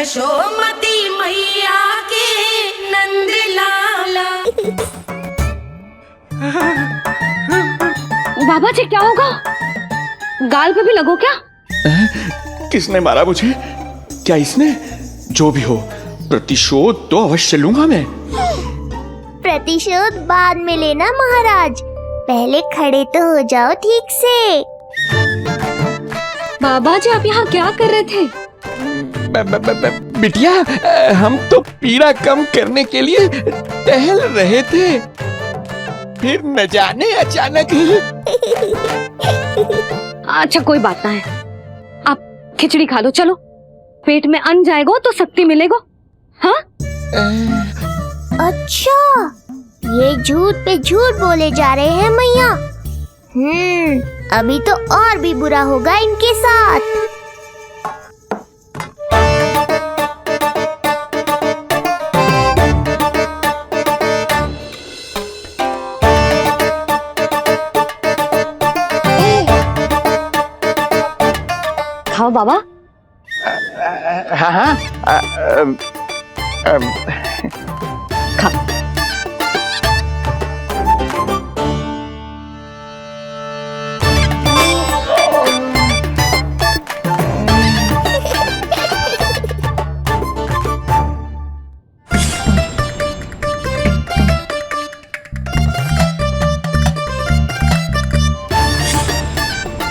यशोमती मैया के नंद लाला। बाबा जी क्या होगा? गाल पे भी लगो क्या? किसने मारा मुझे? क्या इसने? जो भी हो, प्रतिशोध तो अवश्य लूंगा मैं। प्रतिशोध बाद में लेना महाराज, पहले खड़े तो हो जाओ ठीक से। बाबा जी आप यहाँ क्या कर रहे थे? बिटिया, हम तो पीड़ा कम करने के लिए टहल रहे थे, फिर न जाने अचानक। अच्छा कोई बात ना है, आप खिचड़ी खा लो। चलो, पेट में अन्न जाएगा तो शक्ति मिलेगा। हाँ? अच्छा, ये झूठ पे झूठ बोले जा रहे हैं मैया। अभी तो और भी बुरा होगा इनके साथ। खाओ बाबा। हाँ हाँ, खा।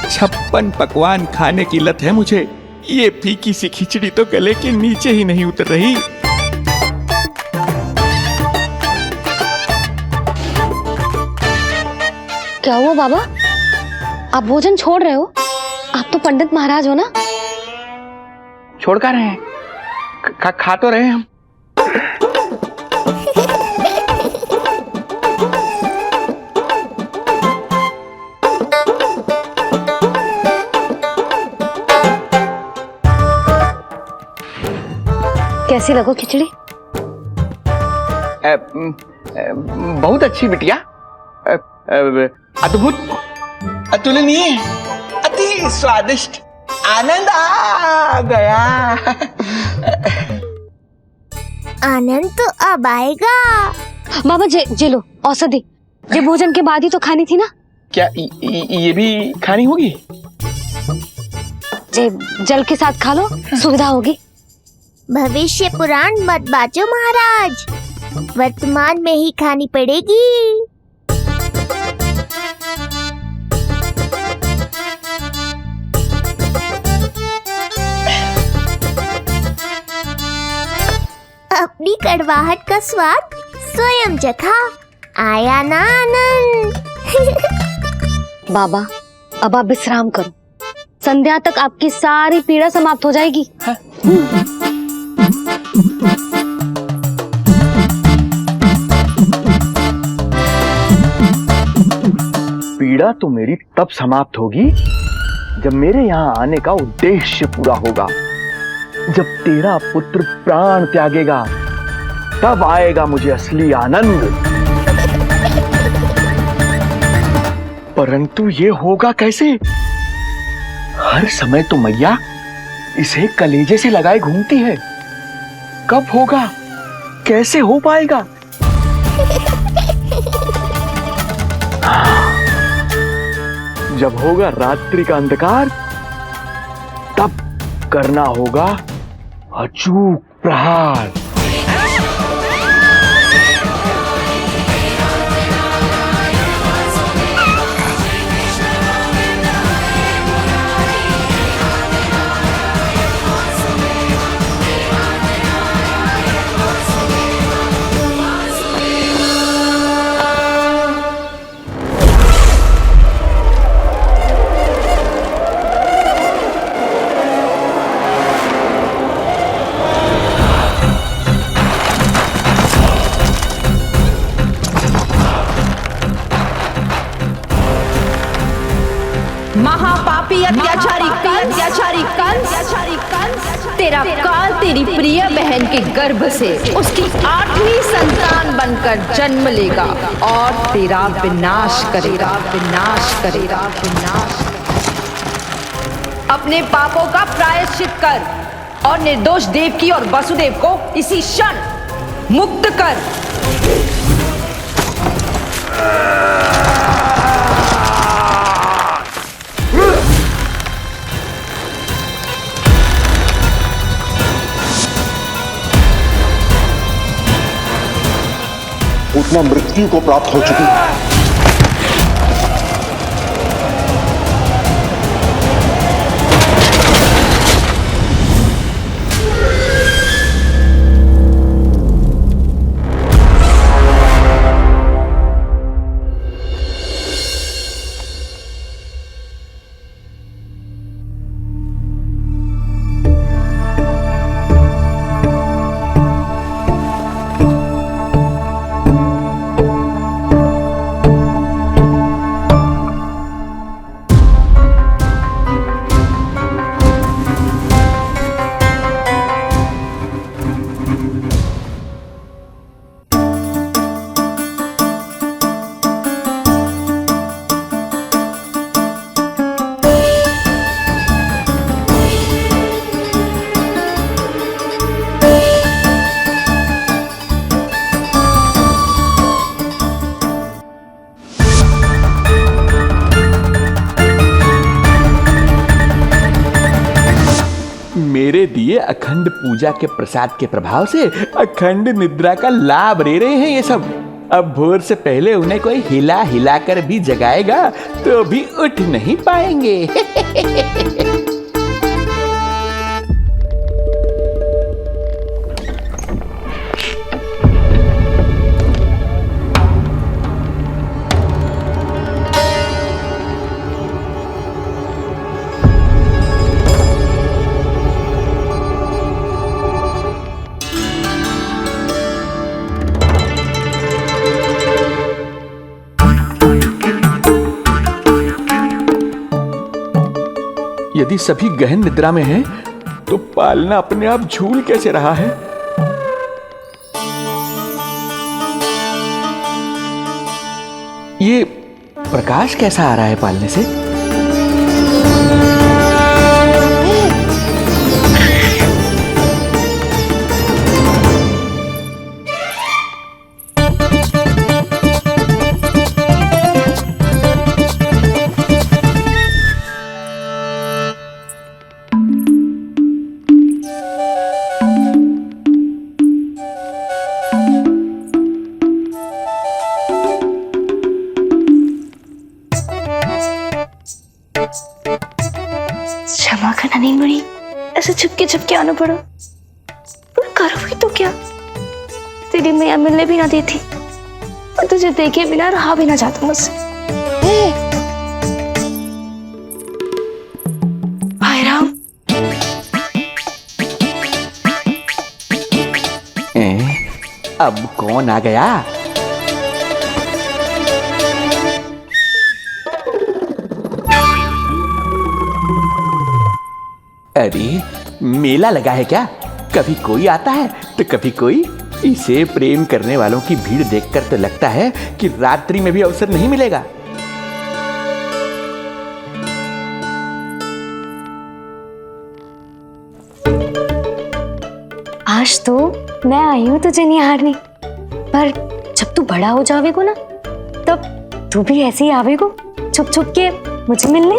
छप्पन पकवान खाने की लत है मुझे। ये फीकी सी खिचड़ी तो गले के नीचे ही नहीं उतर रही। क्या हुआ बाबा? आप भोजन छोड़ रहे हो? आप तो पंडित महाराज हो ना? छोड़ कर रहे हैं, खा तो रहे हम। कैसी लगो खिचड़ी? बहुत अच्छी बिटिया, अद्भुत, अतुलनीय, अति स्वादिष्ट, आनंद आ गया। आनंद तो अब आएगा। बाबा जे लो औषधि, ये भोजन के बाद ही तो खानी थी ना? क्या ये भी खानी होगी? जे जल के साथ खा लो, सुविधा होगी। भविष्य पुराण मत बाजो महाराज, वर्तमान में ही खानी पड़ेगी। अपनी कड़वाहट का स्वाद स्वयं चखा, आया ना आनंद। बाबा अब आप विश्राम करो, संध्या तक आपकी सारी पीड़ा समाप्त हो जाएगी। पीड़ा तो मेरी तब समाप्त होगी जब मेरे यहाँ आने का उद्देश्य पूरा होगा। जब तेरा पुत्र प्राण त्यागेगा, तब आएगा मुझे असली आनंद। परंतु ये होगा कैसे? हर समय तो मैया इसे कलेजे से लगाए घूमती है। कब होगा? कैसे हो पाएगा? जब होगा रात्रि का अंधकार, तब करना होगा अचूक प्रहार। महापापी अत्याचारी कंस, तेरा काल तेरी प्रिय बहन के गर्भ से उसकी 8वीं संतान बनकर जन्म लेगा और तेरा विनाश करेगा। अपने पापों का प्रायश्चित कर, और निर्दोष देवकी और वसुदेव को इसी क्षण मुक्त कर। उतना मृत्यु को प्राप्त हो चुकी है। मेरे दिए अखंड पूजा के प्रसाद के प्रभाव से अखंड निद्रा का लाभ ले रहे हैं ये सब। अब भोर से पहले उन्हें कोई हिला हिलाकर भी जगाएगा तो भी उठ नहीं पाएंगे। यदि सभी गहन निद्रा में हैं, तो पालना अपने आप झूल कैसे रहा है? ये प्रकाश कैसा आ रहा है पालने से? क्षमा करना नहीं मुड़ी, ऐसे छुपके आना पड़ा। पर करोगी तो क्या? तेरी मैया मिलने भी ना देती और तुझे देखे बिना रहा भी ना जाता मुझसे। भाई राम, अब कौन आ गया? अरे मेला लगा है क्या? कभी कोई आता है तो कभी कोई। इसे प्रेम करने वालों की भीड़ देखकर तो लगता है कि रात्रि में भी अवसर नहीं मिलेगा। आज तो मैं आई हूँ तुझे निहारने, पर जब तू बड़ा हो जावेगो ना, तब तू भी ऐसे ही आवेगो छुप छुप के मुझे मिलने।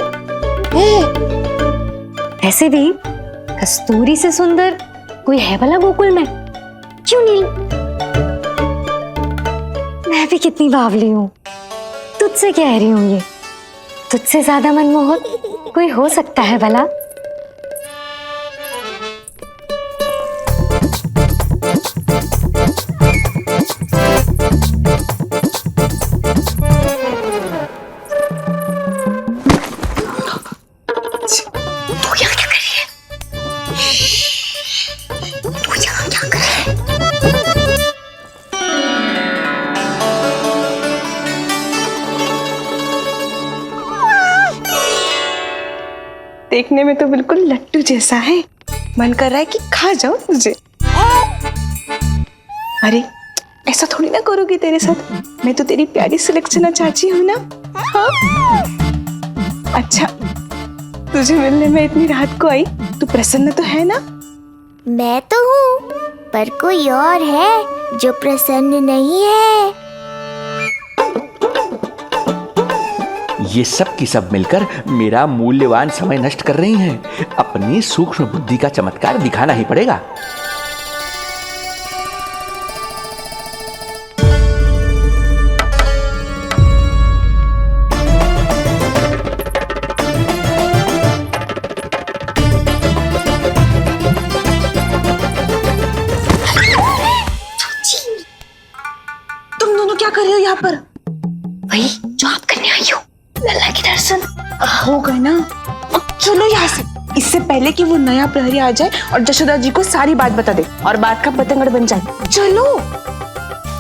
ऐसे भी कस्तूरी से सुंदर कोई है भला गोकुल में? क्यों नहीं? मैं भी कितनी बावली हूँ, तुझसे कह रही हूँ। ये तुझसे ज्यादा मनमोहक कोई हो सकता है भला? देखने में तो बिल्कुल लट्टू जैसा है, मन कर रहा है कि खा जाऊं तुझे। अरे ऐसा थोड़ी ना करोगी तेरे साथ, मैं तो तेरी प्यारी सुलक्षणा चाची हूं ना। हाँ? अच्छा, तुझे मिलने में इतनी रात को आई, तू प्रसन्न तो है ना? मैं तो हूँ, पर कोई और है जो प्रसन्न नहीं है। ये सब की सब मिलकर मेरा मूल्यवान समय नष्ट कर रही हैं। अपनी सूक्ष्म बुद्धि का चमत्कार दिखाना ही पड़ेगा। तुम दोनों क्या कर रहे हो यहाँ पर? वही जो आप करने आई हो, लल्ला के दर्शन। हो गए ना, अब चलो यहाँ से, इससे पहले कि वो नया प्रहरी आ जाए और जशोदा जी को सारी बात बता दे और बात का पतंगड़ बन जाए। चलो।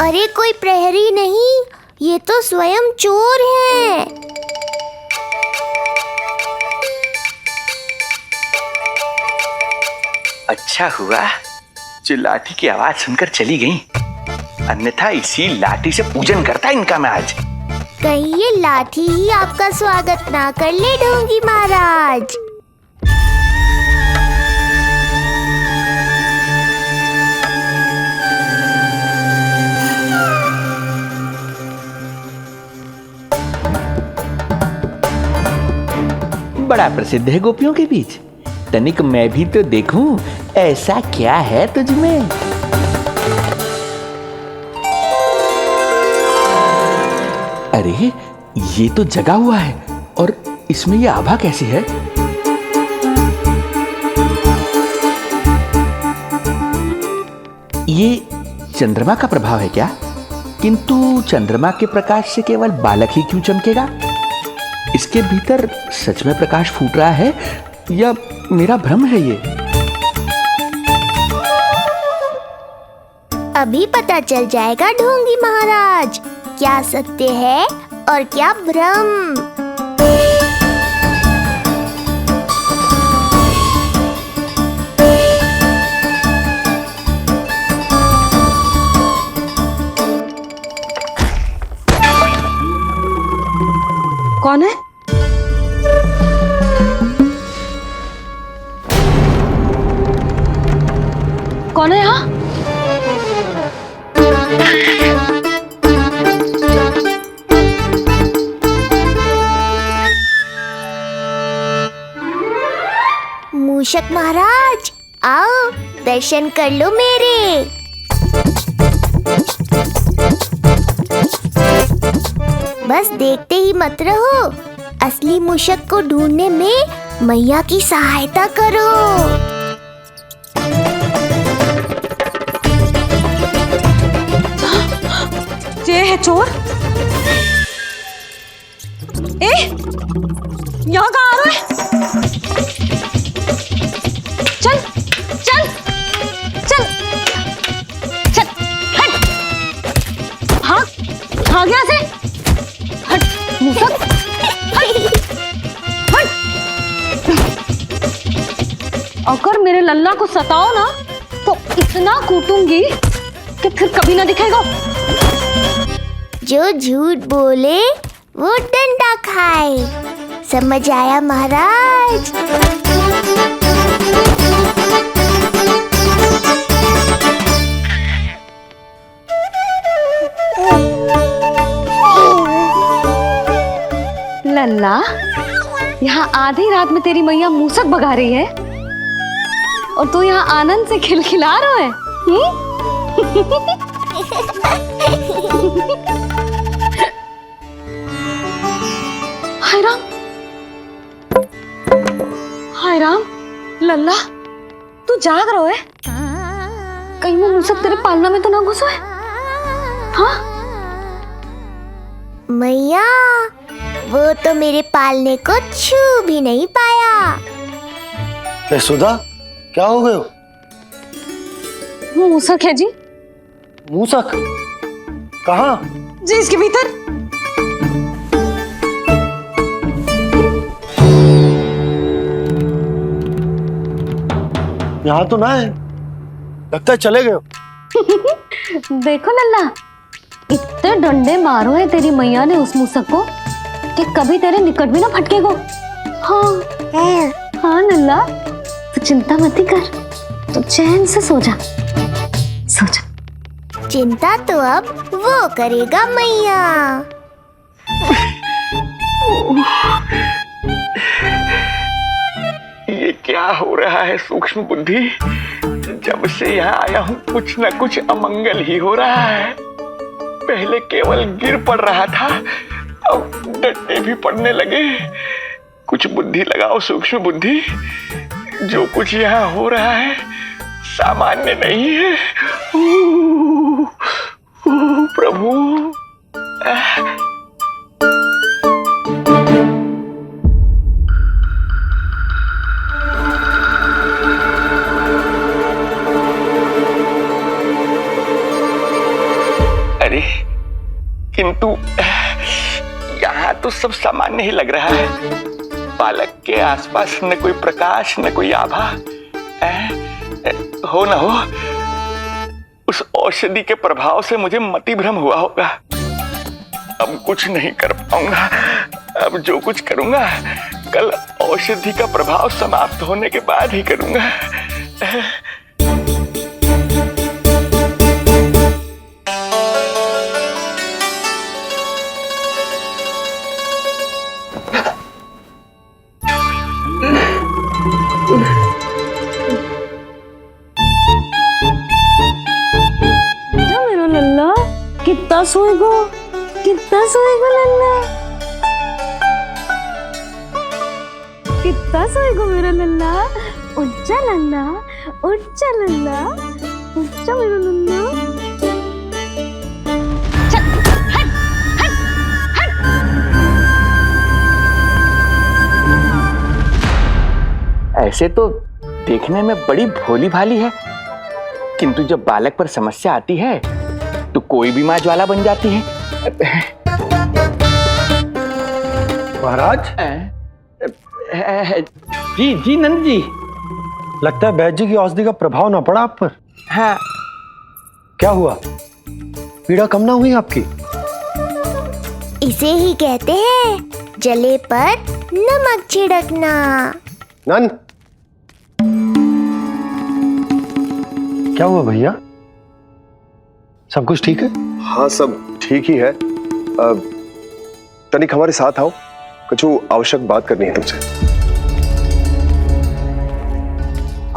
अरे कोई प्रहरी नहीं, ये तो स्वयं चोर है। अच्छा हुआ जो लाठी की आवाज सुनकर चली गई, अन्यथा इसी लाठी से पूजन करता इनका मैं आज। कहीं ये लाठी ही आपका स्वागत ना कर ले ढोंगी महाराज। बड़ा प्रसिद्ध है गोपियों के बीच। तनिक मैं भी तो देखूं ऐसा क्या है तुझमें। अरे ये तो जगा हुआ है, और इसमें ये आभा कैसी है? ये चंद्रमा का प्रभाव है क्या? किंतु चंद्रमा के प्रकाश से केवल बालक ही क्यों चमकेगा? इसके भीतर सच में प्रकाश फूट रहा है या मेरा भ्रम है ये? अभी पता चल जाएगा ढोंगी महाराज, क्या सत्य है और क्या भ्रम। कौन है? कौन है यहाँ? मूषक महाराज आओ, दर्शन कर लो मेरे। बस देखते ही मत रहो, असली मूषक को ढूंढने में मैया की सहायता करो। ये है चोर। यहाँ कहाँ आ रहा है? चल चल चल चल, हट भाग यहाँ से, हट मूसक, हट। अगर मेरे लल्ला को सताओ ना तो इतना कूटूंगी कि फिर कभी ना दिखेगा। जो झूठ बोले वो डंडा खाए, समझ आया महाराज? लल्ला, यहाँ आधी रात में तेरी मैया मूसक भगा रही है और तू यहाँ आनंद से खिलखिला रहा है। हाय राम, हाय राम, लल्ला तू जाग रहा है? कहीं वो मूसक तेरे पालना में तो ना घुसा है? हाँ मैया, वो तो मेरे पालने को छू भी नहीं पाया। सुधा, क्या हो गए? वो मूसक है जी। मूसक? कहाँ? जी इसके भीतर। यहाँ तो ना है, लगता है चले गए। देखो लल्ला, इतने डंडे मारो है तेरी मैया ने उस मूसक को कि कभी तेरे निकट भी ना फटकेगो। हाँ हाँ लल्ला, तू चिंता मत कर। तो चैन से सो जा, सो जा। चिंता तो अब वो करेगा मैया। ये क्या हो रहा है सूक्ष्म बुद्धि? जब से यहाँ आया हूँ कुछ न कुछ अमंगल ही हो रहा है। पहले केवल गिर पड़ रहा था, अब डंडे भी पड़ने लगे। कुछ बुद्धि लगाओ सूक्ष्म बुद्धि। जो कुछ यहाँ हो रहा है सामान्य नहीं है। प्रभु, अरे किंतु यहाँ तो सब सामान्य ही लग रहा है। बालक के आसपास न कोई प्रकाश न कोई आभा। हो न हो उस औषधि के प्रभाव से मुझे मति भ्रम हुआ होगा। अब कुछ नहीं कर पाऊंगा। अब जो कुछ करूंगा कल औषधि का प्रभाव समाप्त होने के बाद ही करूंगा। कितना सोएगो लल्ला, कितना सोएगो मेरा लल्ला। उठ जा लल्ला, उठ जा लल्ला, उठ जा मेरा लल्ला। चल हट हट हट। ऐसे तो देखने में बड़ी भोली भाली है, किंतु जब बालक पर समस्या आती है तो कोई भी माँ ज्वाला बन जाती है। महाराज। जी जी नंद जी। लगता है वैद्य जी की औषधि का प्रभाव ना पड़ा आप पर। हाँ। क्या हुआ? पीड़ा कम ना हुई आपकी? इसे ही कहते हैं जले पर नमक छिड़कना। नंद, क्या हुआ भैया? सब कुछ ठीक है? हाँ सब ठीक ही है। तनिक हमारे साथ आओ, कुछ आवश्यक बात करनी है तुमसे।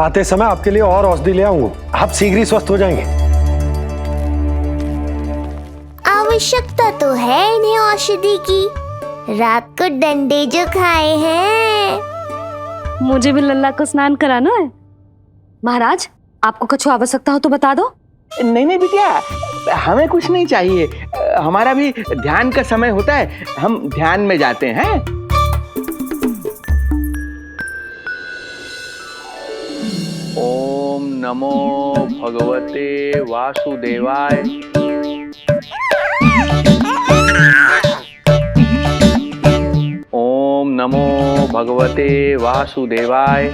आते समय आपके लिए और औषधि ले आऊंगा, आप शीघ्र ही स्वस्थ हो जाएंगे। आवश्यकता तो है इन्हें औषधि की। रात को डंडे जो खाए हैं। मुझे भी लल्ला को स्नान कराना है। महाराज, आपको कुछ आवश्यकता हो तो बता दो। नहीं नहीं बिटिया, हमें कुछ नहीं चाहिए। हमारा भी ध्यान का समय होता है, हम ध्यान में जाते हैं। ओम नमो भगवते वासुदेवाय। ओम नमो भगवते वासुदेवाय।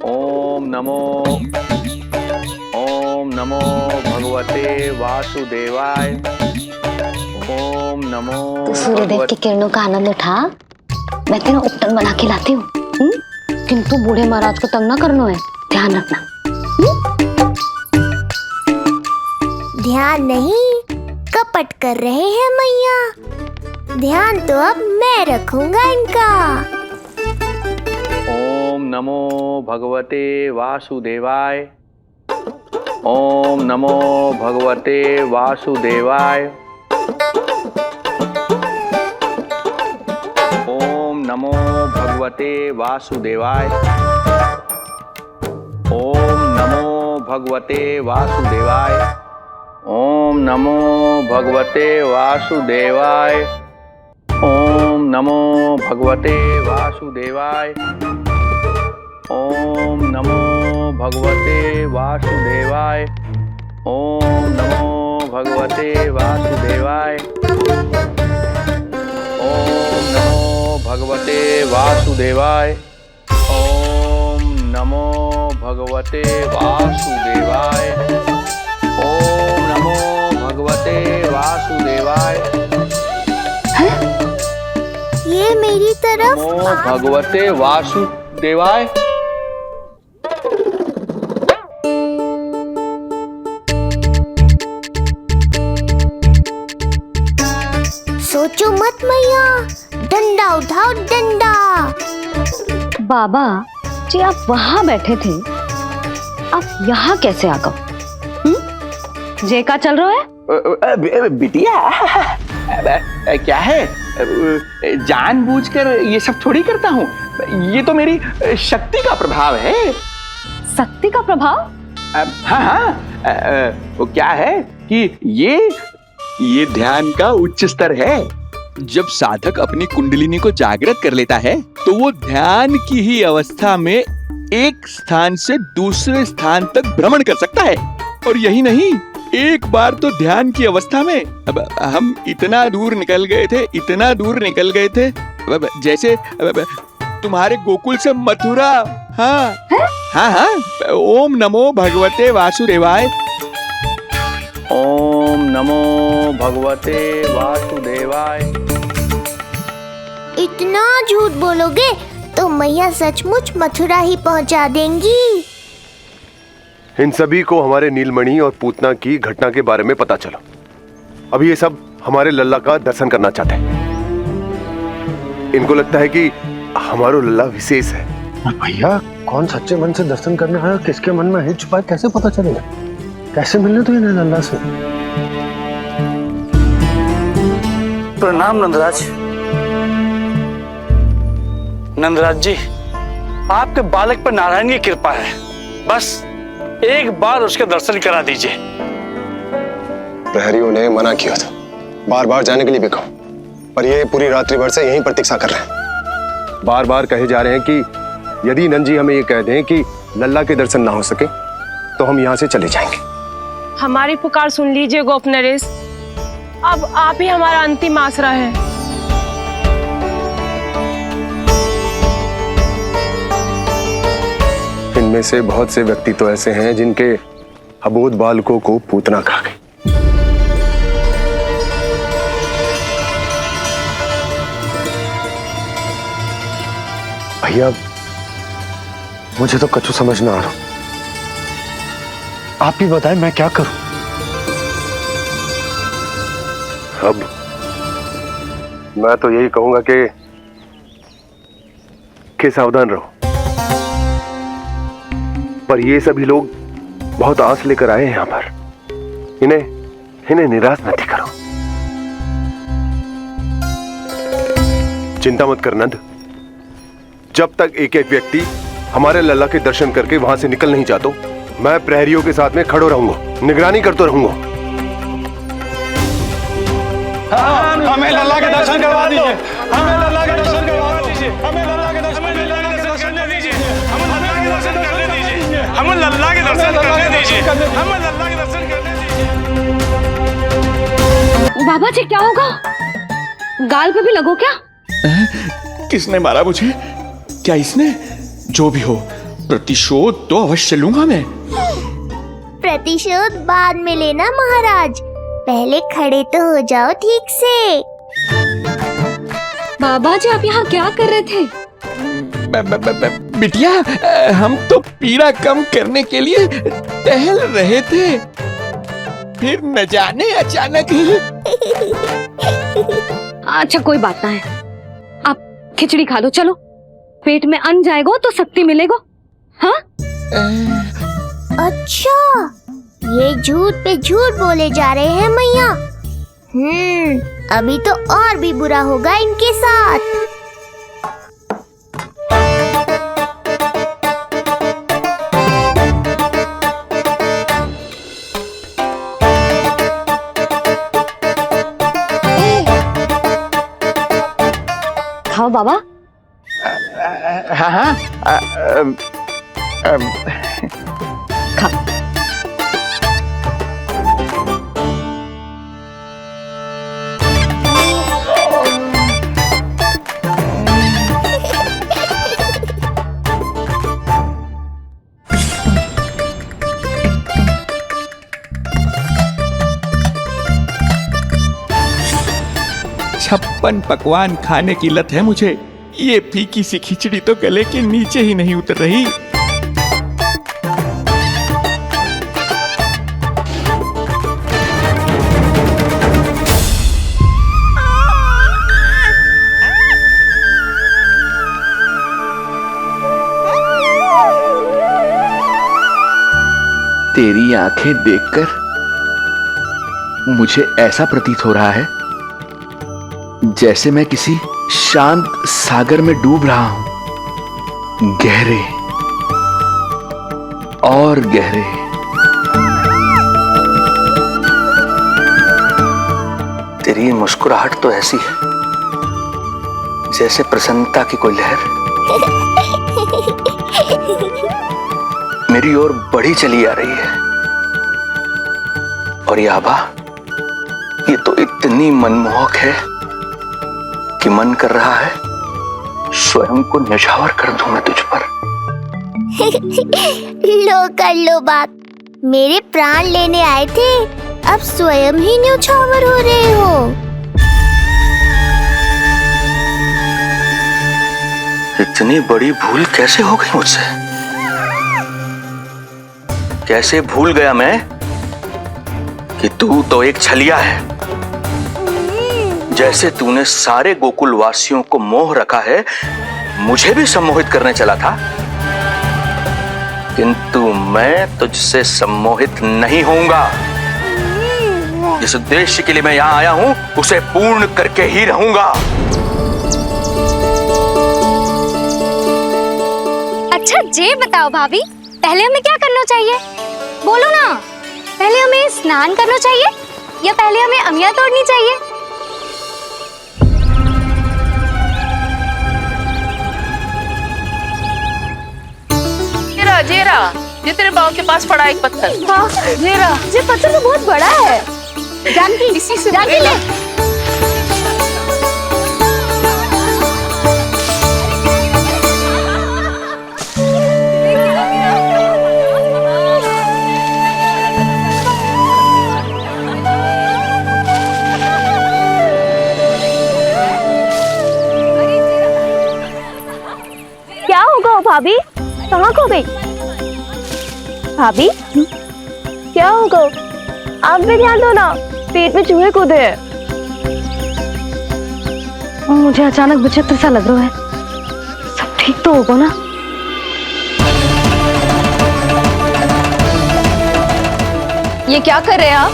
ओम नमो भगवते वासुदेवाय। ओम नमो। तो सूर्यदेव की किरणों का आनंद उठा, मैं तेरा उपटन बना के लाती हूँ। किंतु बूढ़े महाराज को तंग ना करना है, ध्यान रखना। ध्यान नहीं, कपट कर रहे हैं मैया। ध्यान तो अब मैं रखूंगा इनका। ओम नमो भगवते वासुदेवाय। ओम नमो भगवते वासुदेवाय। ओम नमो भगवते वासुदेवाय। ओम नमो भगवते वासुदेवाय। ओम नमो भगवते वासुदेवाय। ओम नमो भगवते वासुदेवाय। ओम नमो भगवते वासुदेवाय। ओम नमो भगवते वासुदेवाय। ओम नमो भगवते वासुदेवाय। ओम नमो भगवते वासुदेवाय। ओम नमो भगवते वासुदेवाय। ये मेरी तरफ नमो भगवते वासुदेवाय। मत मैया, डंडा उठाओ डंडा। बाबा जी आप वहां बैठे थे, आप यहाँ कैसे आ गए? जे का चल रहा है? बिटिया क्या है, जानबूझकर ये सब थोड़ी करता हूँ, ये तो मेरी शक्ति का प्रभाव है। शक्ति का प्रभाव? हाँ हाँ, वो क्या है कि ये ध्यान का उच्च स्तर है। जब साधक अपनी कुंडलिनी को जागृत कर लेता है तो वो ध्यान की ही अवस्था में एक स्थान से दूसरे स्थान तक भ्रमण कर सकता है। और यही नहीं, एक बार तो ध्यान की अवस्था में अब हम इतना दूर निकल गए थे, जैसे तुम्हारे गोकुल से मथुरा। हाँ हाँ, ओम नमो भगवते वासुदेवाय। ओम नमो भगवते वासुदेवाय। इतना झूठ बोलोगे तो मैया सचमुच मथुरा ही पहुंचा देंगी। इन सभी को हमारे नीलमणि और पूतना की घटना के बारे में पता चला। अभी ये सब हमारे लल्ला का दर्शन करना चाहते हैं। इनको लगता है कि हमारा लल्ला विशेष है। भैया कौन सच्चे मन से दर्शन करने आया, किसके मन में हित छुपा है, कैसे पता चलेगा? कैसे मिलने तो ये अल्लाह से? प्रणाम नंदराज। नंदराज जी, आपके बालक पर नारायण की कृपा है, बस एक बार उसके दर्शन करा दीजिए। प्रहरियों ने मना किया था, बार बार जाने के लिए भी कहा, पर ये पूरी रात्रि भर से यहीं प्रतीक्षा कर रहे हैं। बार बार कहे जा रहे हैं कि यदि नंद जी हमें ये कह दें कि लल्ला के दर्शन ना हो सके तो हम यहाँ से चले जाएंगे। हमारी पुकार सुन लीजिए गोप नरेश, अब आप ही हमारा अंतिम आसरा है। इनमें से बहुत से व्यक्ति तो ऐसे हैं जिनके अबोध बालकों को पूतना खा गई। भैया मुझे तो कछु समझ ना आ रहा, आप ही बताएं मैं क्या करूं? अब मैं तो यही कहूंगा कि सावधान रहो। पर ये सभी लोग बहुत आस लेकर आए हैं यहाँ पर, इन्हें निराश मत करो। चिंता मत कर नंद, जब तक एक एक व्यक्ति हमारे लल्ला के दर्शन करके वहां से निकल नहीं जाता, मैं प्रहरियों के साथ में खड़ो रहूंगा, निगरानी करते रहूंगा। हमें लल्ला के दर्शन करवा दीजिए, हमें लल्ला के दर्शन करवा दीजिए, हमें लल्ला के दर्शन करने दीजिए, हमें लल्ला के दर्शन करने दीजिए, हमें लल्ला के दर्शन करने दीजिए, हमें लल्ला के दर्शन करने दीजिए। बाबा जी क्या होगा? गाल पे भी लगो क्या? किसने मारा मुझे? क्या इसने? जो भी हो, प्रतिशोध तो अवश्य लूंगा मैं। प्रतिशोध बाद में लेना महाराज, पहले खड़े तो हो जाओ ठीक से। बाबा जी आप यहाँ क्या कर रहे थे? बिटिया, हम तो पीड़ा कम करने के लिए टहल रहे थे, फिर न जाने अचानक ही। अच्छा कोई बात ना है, आप खिचड़ी खा लो, चलो पेट में अन्न जाएगा तो शक्ति मिलेगा। हाँ? अच्छा ये झूठ पे झूठ बोले जा रहे हैं मैया। अभी तो और भी बुरा होगा इनके साथ। खाओ बाबा। हाँ, खा। छप्पन पकवान खाने की लत है मुझे, ये फीकी सी खिचड़ी तो गले के नीचे ही नहीं उतर रही। तेरी आंखें देखकर मुझे ऐसा प्रतीत हो रहा है जैसे मैं किसी शांत सागर में डूब रहा हूं, गहरे और गहरे। तेरी मुस्कुराहट तो ऐसी है जैसे प्रसन्नता की कोई लहर मेरी ओर बढ़ी चली आ रही है। और ये आभा, ये तो इतनी मनमोहक है कि मन कर रहा है स्वयं को न्यौछावर कर दूं मैं तुझ पर। लो कर लो बात, मेरे प्राण लेने आए थे, अब स्वयं ही न्यौछावर हो रहे हो। इतनी बड़ी भूल कैसे हो गई मुझसे? कैसे भूल गया मैं कि तू तो एक छलिया है। जैसे तूने सारे गोकुल वासियों को मोह रखा है, मुझे भी सम्मोहित करने चला था, किंतु मैं तुझसे सम्मोहित नहीं होऊंगा। जिस उद्देश्य के लिए मैं यहां आया हूं उसे पूर्ण करके ही रहूंगा। अच्छा ये बताओ भाभी, पहले हमें क्या करना चाहिए? बोलो ना, पहले हमें स्नान करना चाहिए या पहले हमें अमिया तोड़नी चाहिए? जेरा, ये तेरे बाव के पास पड़ा एक पत्थर। हाँ, ये पत्थर तो बहुत बड़ा है। जानकी, इसी से जानकी ले। क्या होगा भाभी? कहाँ खो गई भाभी? क्या होगा? आप भी ध्यान दो ना, पेट में चूहे कूदे हैं। मुझे अचानक विचित्र सा लग रहा है। सब ठीक तो होगा ना? ये क्या कर रहे हैं आप?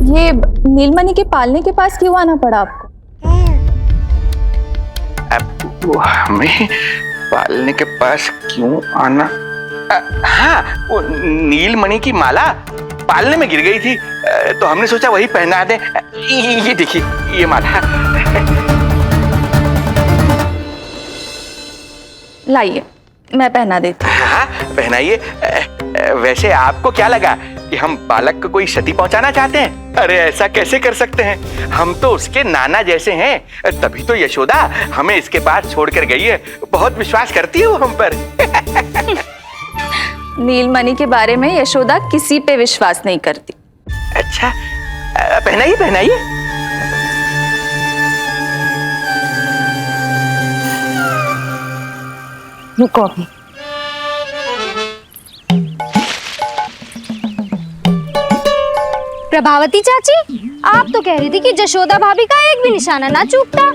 ये नीलमणि के पालने के पास क्यों आना पड़ा आपको? अब हमें पालने के पास क्यों आना? हाँ, वो नीलमणि की माला पालने में गिर गई थी, तो हमने सोचा वही पहना दे। ये देखिए, ये माला। लाइए, मैं पहना देती हूँ। हाँ, पहनाइए। वैसे आपको क्या लगा कि हम बालक को कोई क्षति पहुंचाना चाहते हैं? अरे ऐसा कैसे कर सकते हैं? हम तो उसके नाना जैसे हैं, तभी तो यशोदा हमें इसके पास छोड़कर गई है। बहुत विश्वास करती है वो हम पर। नीलमणि के बारे में यशोदा किसी पे विश्वास नहीं करती। अच्छा, पहनाइए पहनाइए। रुको अभी। प्रभावती चाची, आप तो कह रही थी कि जशोदा भाभी का एक भी निशाना ना चूकता,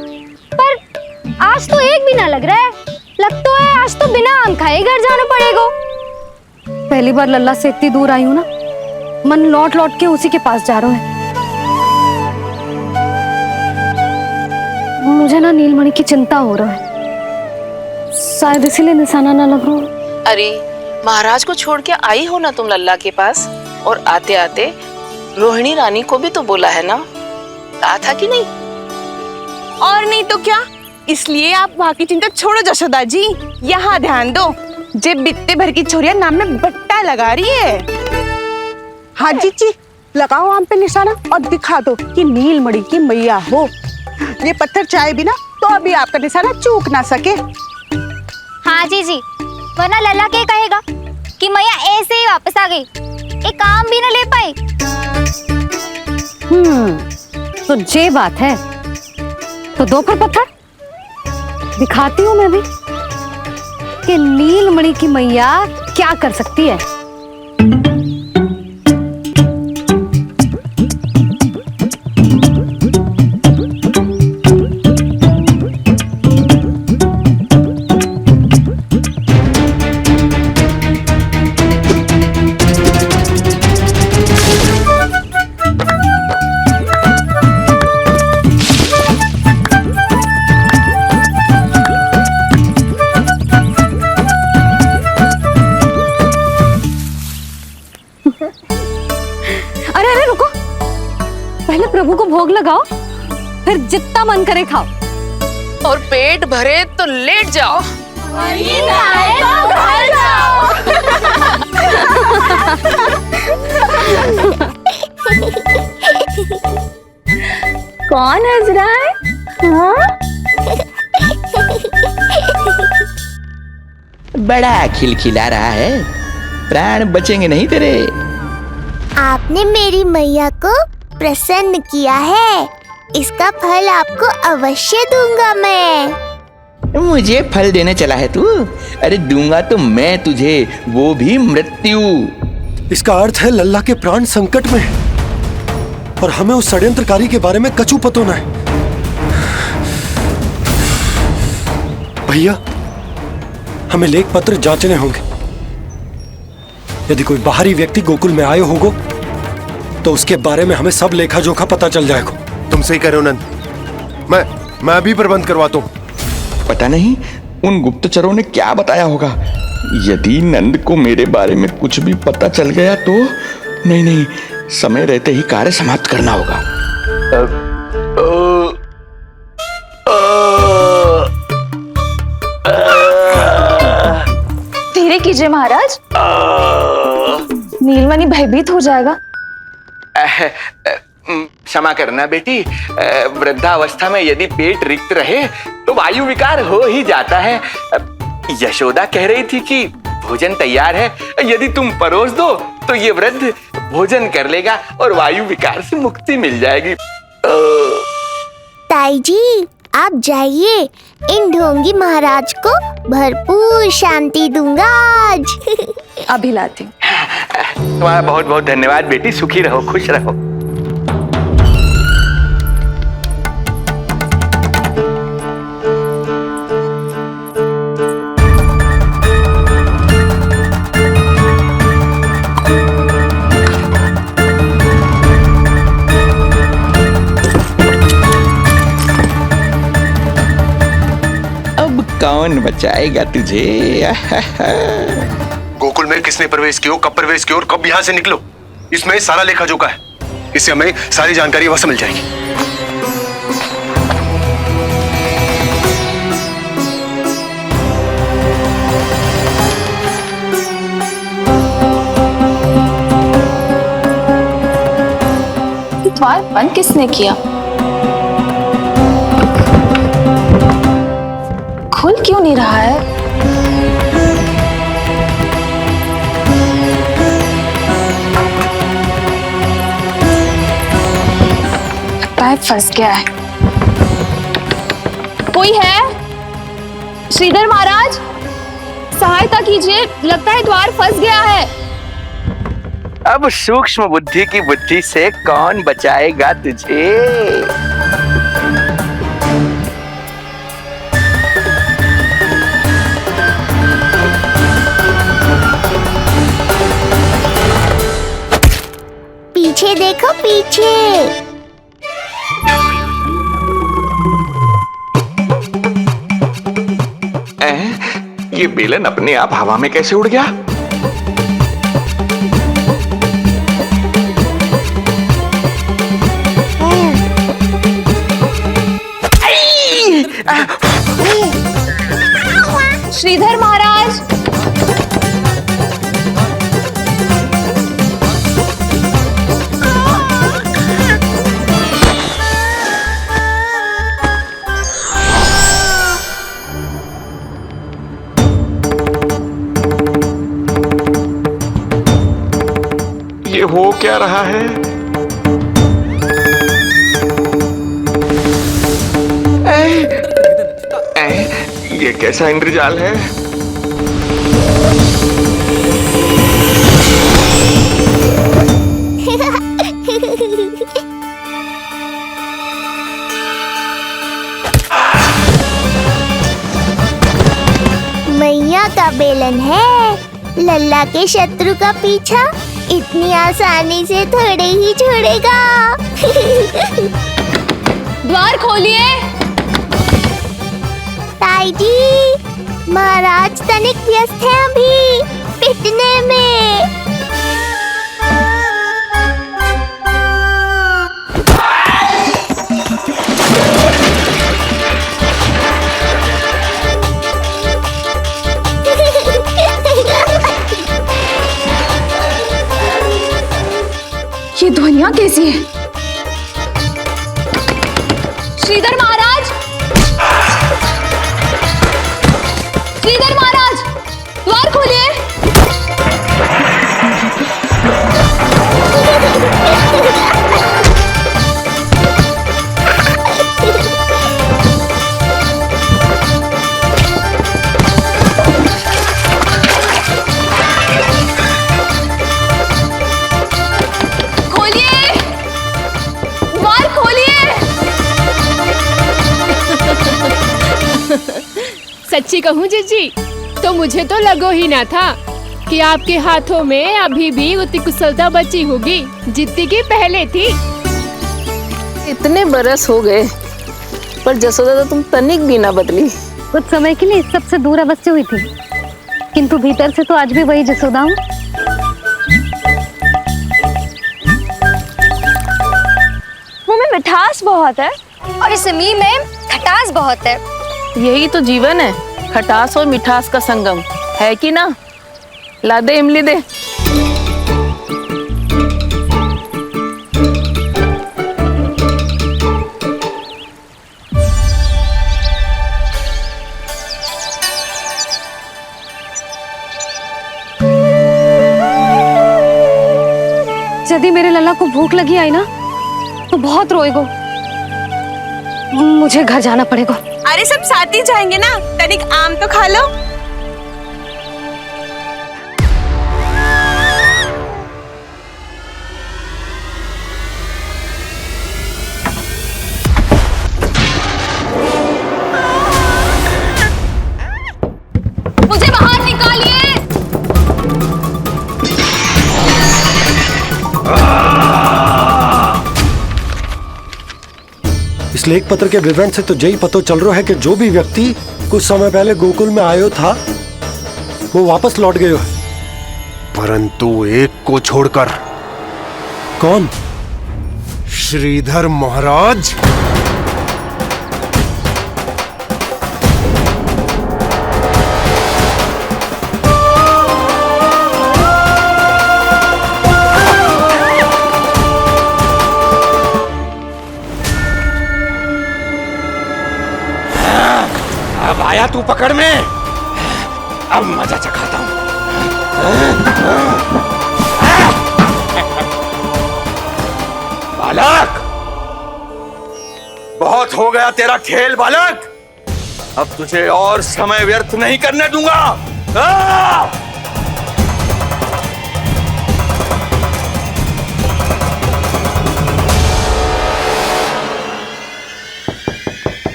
पर आज तो एक भी ना लग रहा है। लगता है आज तो बिना आम खाए घर जाना पड़ेगा। पहली बार लल्ला से इतनी दूर आई हूँ ना, मन लौट लौट के उसी के पास जा रहा है। मुझे ना नीलमणि की चिंता हो रहा है, शायद इसीलिए निशाना ना लग रहा। अरे महाराज को छोड़ के आई हो ना तुम लल्ला के पास, और आते आते रोहिणी रानी को भी तो बोला है ना, कहा था कि नहीं? और नहीं तो क्या, इसलिए आप वहाँ की चिंता छोड़ो जशोदा जी, यहाँ ध्यान दो। जे बित्ते भर की छोरिया नाम में बट्टा लगा रही है। हाँ जी, लगाओ आम पे निशाना और दिखा दो कि नीलमणि की मैया हो। ये पत्थर चाहे भी ना तो अभी आपका निशाना चूक ना सके। हाँ जी, वरना लल्ला क्या कहेगा कि मैया ऐसे ही वापस आ गई, एक काम भी ना ले पाई। तो ये बात है, तो दो फिर पत्थर दिखाती हूँ मैं भी कि नीलमणि की मैया क्या कर सकती है। भोग लगाओ, फिर जितना मन करे खाओ। और पेट भरे तो लेट जाओ। कौन हंस रहा है? हाँ? बड़ा खिलखिला रहा है, प्राण बचेंगे नहीं तेरे। आपने मेरी मैया को प्रसन्न किया है, इसका फल आपको अवश्य दूंगा मैं। मुझे फल देने चला है तू? अरे दूंगा तो मैं तुझे, वो भी मृत्यु। इसका अर्थ है लल्ला के प्राण संकट में है और हमें उस षड्यंत्रकारी के बारे में कचू पतोना है। भैया, हमें लेख पत्र जांचने होंगे। यदि कोई बाहरी व्यक्ति गोकुल में आए होगो तो उसके बारे में हमें सब लेखा जोखा पता चल जाएगा। तुम सही कह रहे हो नंद, मैं अभी प्रबंध करवाता हूँ। पता नहीं उन गुप्तचरों ने क्या बताया होगा। यदि नंद को मेरे बारे में कुछ भी पता चल गया तो नहीं, समय रहते ही कार्य समाप्त करना होगा। धीरे कीजिए महाराज, नीलमणि भयभीत हो जाएगा। क्षमा करना बेटी, वृद्धावस्था में यदि पेट रिक्त रहे तो वायु विकार हो ही जाता है। यशोदा कह रही थी कि भोजन तैयार है, यदि तुम परोस दो तो ये वृद्ध भोजन कर लेगा और वायु विकार से मुक्ति मिल जाएगी। ताई जी, आप जाइए, इन ढोंगी महाराज को भरपूर शांति दूंगा आज। अभी लाती हूँ। तुम्हारा बहुत बहुत धन्यवाद बेटी, सुखी रहो, खुश रहो। कौन बचाएगा तुझे? गोकुल में किसने प्रवेश किया, कब प्रवेश किया और कब यहाँ से निकलो, इसमें सारा लेखा जोखा है। इससे हमें सारी जानकारी वहां से मिल जाएगी। द्वार बंद किसने किया? खुल क्यों नहीं रहा है? लगता है फंस गया है। कोई है? श्रीधर महाराज, सहायता कीजिए, लगता है द्वार फंस गया है। अब सूक्ष्म बुद्धि की बुद्धि से कौन बचाएगा तुझे? पीछे देखो, पीछे। ये बेलन अपने आप हवा में कैसे उड़ गया? श्रीधर महाराज, ये हो क्या रहा है? ये कैसा इंद्रजाल है? मैया का बेलन है, लल्ला के शत्रु का पीछा इतनी आसानी से थोड़े ही छोड़ेगा। द्वार खोलिए। ताई जी, महाराज तनिक व्यस्त है अभी पिटने में। कैसी है? श्रीधर महाराज, श्रीधर महाराज, द्वार खोलिए। सच्ची कहूँ जीजी, तो मुझे तो लगो ही ना था कि आपके हाथों में अभी भी उतनी कुशलता बची होगी जितनी की पहले थी। इतने बरस हो गए पर जसोदा तो तुम तनिक भी ना बदली। कुछ समय के लिए सबसे दूर अवश्य हुई थी, किंतु भीतर से तो आज भी वही जसोदा हूँ। मुंह में मिठास बहुत है और इस मी में खटास बहुत है। यही तो जीवन है, खटास और मिठास का संगम, है कि ना? ला दे इमली दे। यदि मेरे लल्ला को भूख लगी आई ना तो बहुत रोएगो। मुझे घर जाना पड़ेगा। अरे सब साथ ही जाएंगे ना, तनिक आम तो खा लो। मुझे बाहर निकालिए। इस लेख पत्र के विवरण से तो यही पता चल रहा है कि जो भी व्यक्ति कुछ समय पहले गोकुल में आयो था वो वापस लौट गयो है, परंतु एक को छोड़कर। कौन? श्रीधर महाराज। अब आया तू पकड़ में, अब मजा चखाता हूं। बालक, बहुत हो गया तेरा खेल बालक, अब तुझे और समय व्यर्थ नहीं करने दूंगा।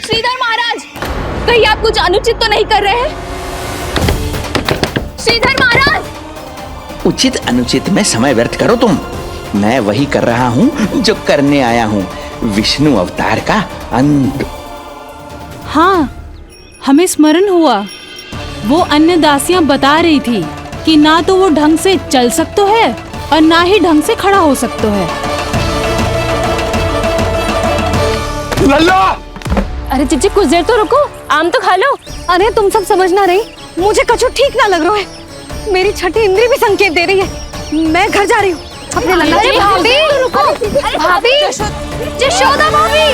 श्रीधर महाराज, कहीं आप कुछ अनुचित तो नहीं कर रहे हैं? श्रीधर महाराज! उचित अनुचित में समय व्यर्थ करो तुम, मैं वही कर रहा हूँ जो करने आया हूँ, विष्णु अवतार का अंत। हाँ, हमें स्मरण हुआ, वो अन्य दासियां बता रही थी कि ना तो वो ढंग से चल सकते है और ना ही ढंग से खड़ा हो सकते है। लल्ला! अरे जीजी कुछ देर तो रुको, आम तो खा लो। अरे तुम सब समझ ना रही, मुझे कछु ठीक ना लग रहा है। मेरी छठी इंद्री भी संकेत दे रही है। मैं घर जा रही हूँ अपने लल्ला। अरे भाभी, रुको। अरे भाभी, जशोदा भाभी।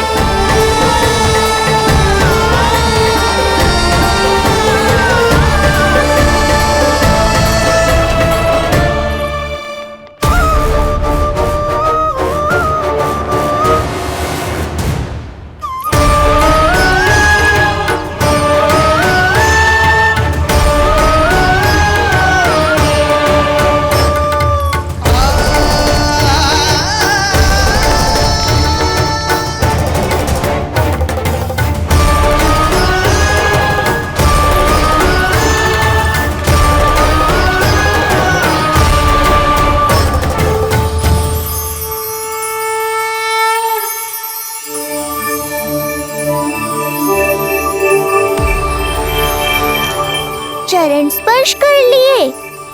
चरण स्पर्श कर लिए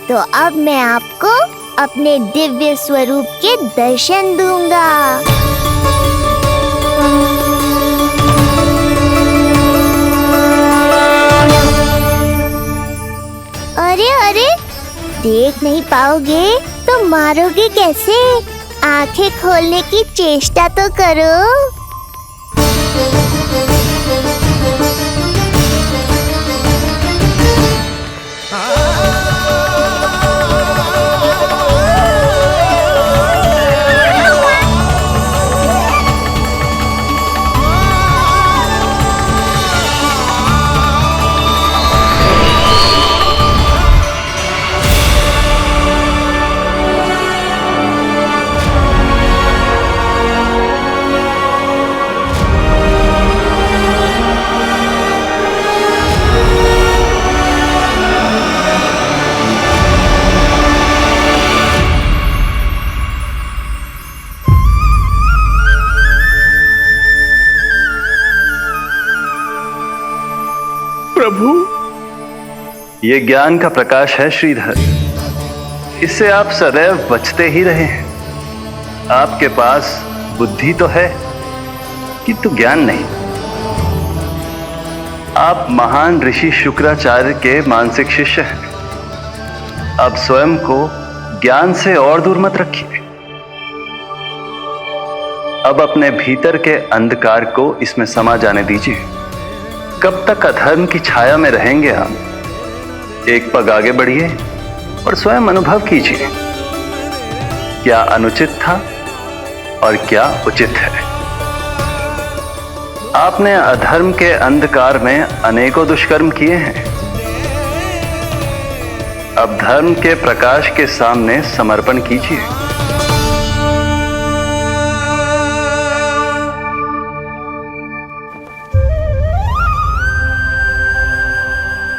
तो अब मैं आपको अपने दिव्य स्वरूप के दर्शन दूंगा। अरे अरे, देख नहीं पाओगे तो मारोगे कैसे? आंखें खोलने की चेष्टा तो करो। प्रभु, ये ज्ञान का प्रकाश है श्रीधर। इससे आप सदैव बचते ही रहे हैं। आपके पास बुद्धि तो है किंतु ज्ञान नहीं। आप महान ऋषि शुक्राचार्य के मानसिक शिष्य हैं। अब स्वयं को ज्ञान से और दूर मत रखिए। अब अपने भीतर के अंधकार को इसमें समा जाने दीजिए। कब तक अधर्म की छाया में रहेंगे हम? एक पग आगे बढ़िए और स्वयं अनुभव कीजिए क्या अनुचित था और क्या उचित है। आपने अधर्म के अंधकार में अनेकों दुष्कर्म किए हैं। अब धर्म के प्रकाश के सामने समर्पण कीजिए।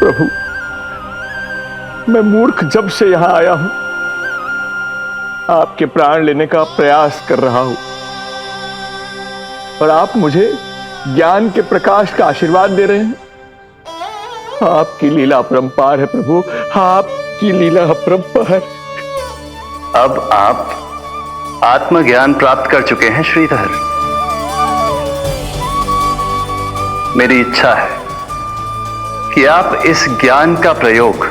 प्रभु, मैं मूर्ख जब से यहां आया हूं, आपके प्राण लेने का प्रयास कर रहा हूं और आप मुझे ज्ञान के प्रकाश का आशीर्वाद दे रहे हैं। आपकी लीला अपरंपार है प्रभु, आपकी लीला अपरंपार। अब आप आत्मज्ञान प्राप्त कर चुके हैं श्रीधर। मेरी इच्छा है कि आप इस ज्ञान का प्रयोग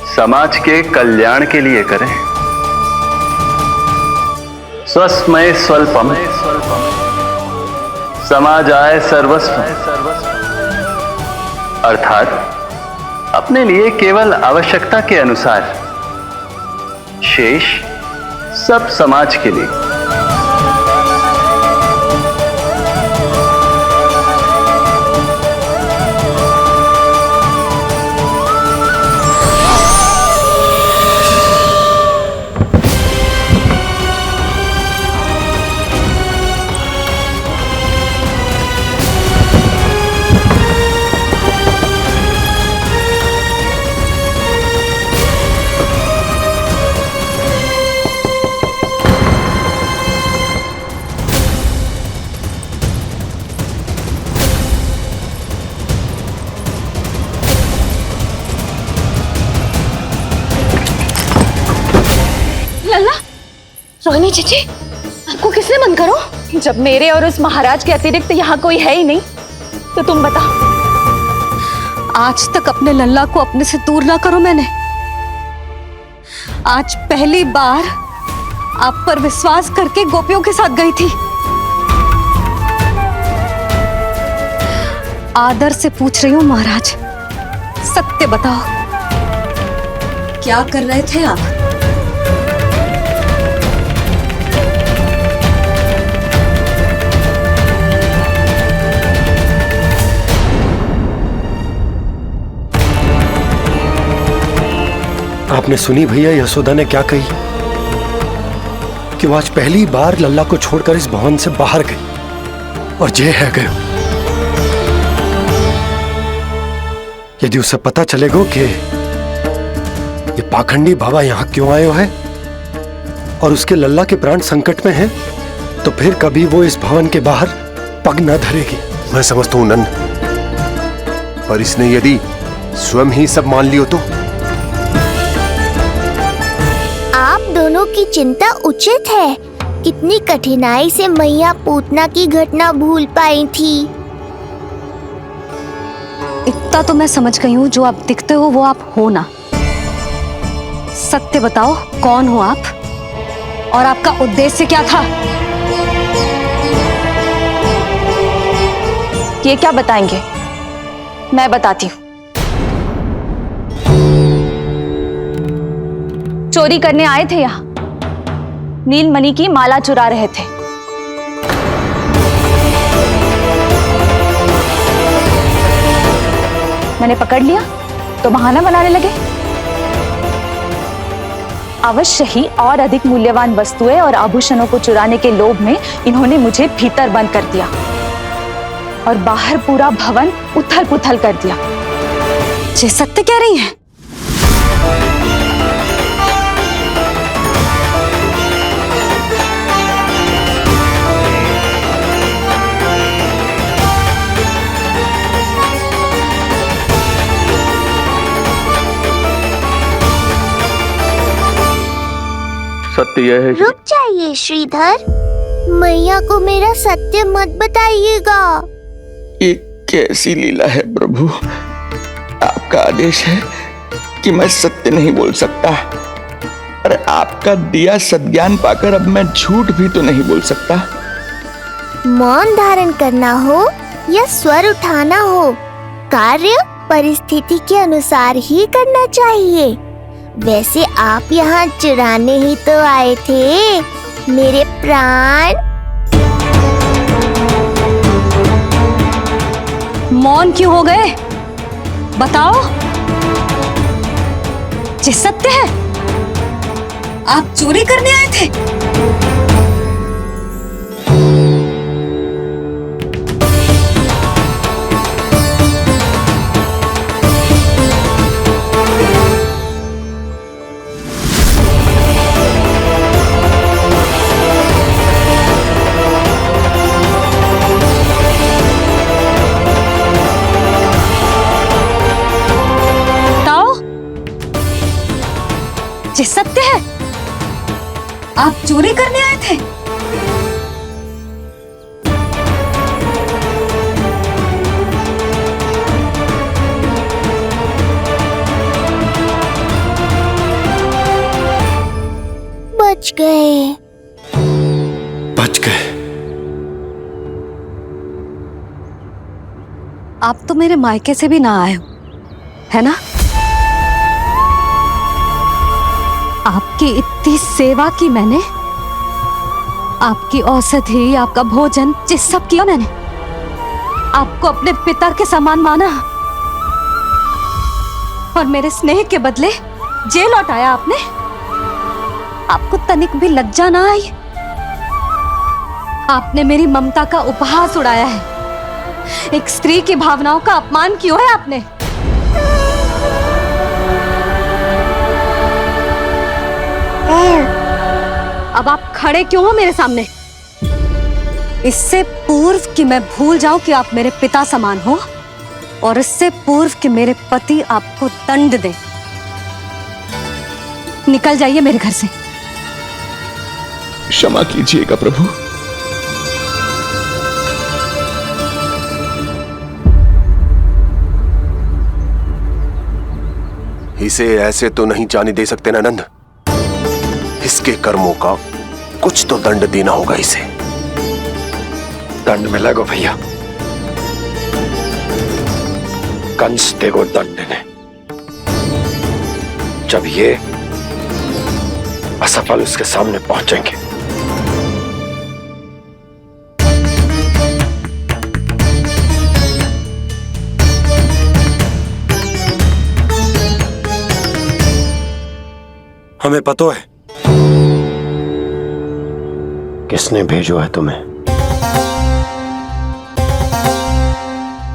समाज के कल्याण के लिए करें। स्वस्मय स्वल्पम समाजाय सर्वस्वम, अर्थात अपने लिए केवल आवश्यकता के अनुसार, शेष सब समाज के लिए। लल्ला, रोहिणी जीजी, आपको किसने मन करो? जब मेरे और उस महाराज के अतिरिक्त यहाँ कोई है ही नहीं, तो तुम बताओ। आज तक अपने लल्ला को अपने से दूर ना करो मैंने। आज पहली बार आप पर विश्वास करके गोपियों के साथ गई थी। आदर से पूछ रही हूँ महाराज, सत्य बताओ, क्या कर रहे थे आप? आपने सुनी भैया यशोदा ने क्या कही कि वो आज पहली बार लल्ला को छोड़कर इस भवन से बाहर गई और जे है गए। यदि उसे पता चलेगा कि ये पाखंडी बाबा यहां क्यों आयो है और उसके लल्ला के प्राण संकट में हैं, तो फिर कभी वो इस भवन के बाहर पग न धरेगी। मैं समझता हूं नंद, पर इसने यदि स्वयं ही सब मान लियो तो? आप दोनों की चिंता उचित है। कितनी कठिनाई से मैया पूतना की घटना भूल पाई थी। इतना तो मैं समझ गई हूँ, जो आप दिखते हो वो आप हो ना। सत्य बताओ, कौन हो आप? और आपका उद्देश्य क्या था? ये क्या बताएंगे? मैं बताती हूँ। चोरी करने आए थे यहाँ, नीलमणि की माला चुरा रहे थे। मैंने पकड़ लिया तो बहाना बनाने लगे। अवश्य ही और अधिक मूल्यवान वस्तुएं और आभूषणों को चुराने के लोभ में इन्होंने मुझे भीतर बंद कर दिया और बाहर पूरा भवन उथल पुथल कर दिया। ये सत्य कह रही हैं? सत्य यह है। रुक जाइए श्रीधर, मैया को मेरा सत्य मत बताइएगा। ये कैसी लीला है प्रभु? आपका आदेश है कि मैं सत्य नहीं बोल सकता, अरे आपका दिया सद्ज्ञान पाकर अब मैं झूठ भी तो नहीं बोल सकता। मौन धारण करना हो या स्वर उठाना हो, कार्य परिस्थिति के अनुसार ही करना चाहिए। वैसे आप यहाँ चुराने ही तो आए थे मेरे प्राण। मौन क्यों हो गए? बताओ, ये सत्य है? आप चोरी करने आए थे? ये सत्य है? आप चोरी करने आए थे? बच गए। बच गए। आप तो मेरे मायके से भी ना आए हो, है ना? आपकी इतनी सेवा की मैंने, आपकी औषधि, आपका भोजन, ये सब किया मैंने। आपको अपने पिता के समान माना और मेरे स्नेह के बदले जेल लौटाया आपने। आपको तनिक भी लज्जा ना आई? आपने मेरी ममता का उपहास उड़ाया है। एक स्त्री की भावनाओं का अपमान क्यों है आपने? अब आप खड़े क्यों हो मेरे सामने? इससे पूर्व कि मैं भूल जाऊं कि आप मेरे पिता समान हो, और इससे पूर्व कि मेरे पति आपको दंड दे, निकल जाइए मेरे घर से। क्षमा कीजिएगा प्रभु। इसे ऐसे तो नहीं जाने दे सकते ना नंद। इसके कर्मों का कुछ तो दंड देना होगा इसे। दंड मिलेगा भैया, कंस देगो दंड ने। जब ये असफल उसके सामने पहुंचेंगे। हमें पता है किसने भेजो है तुम्हें।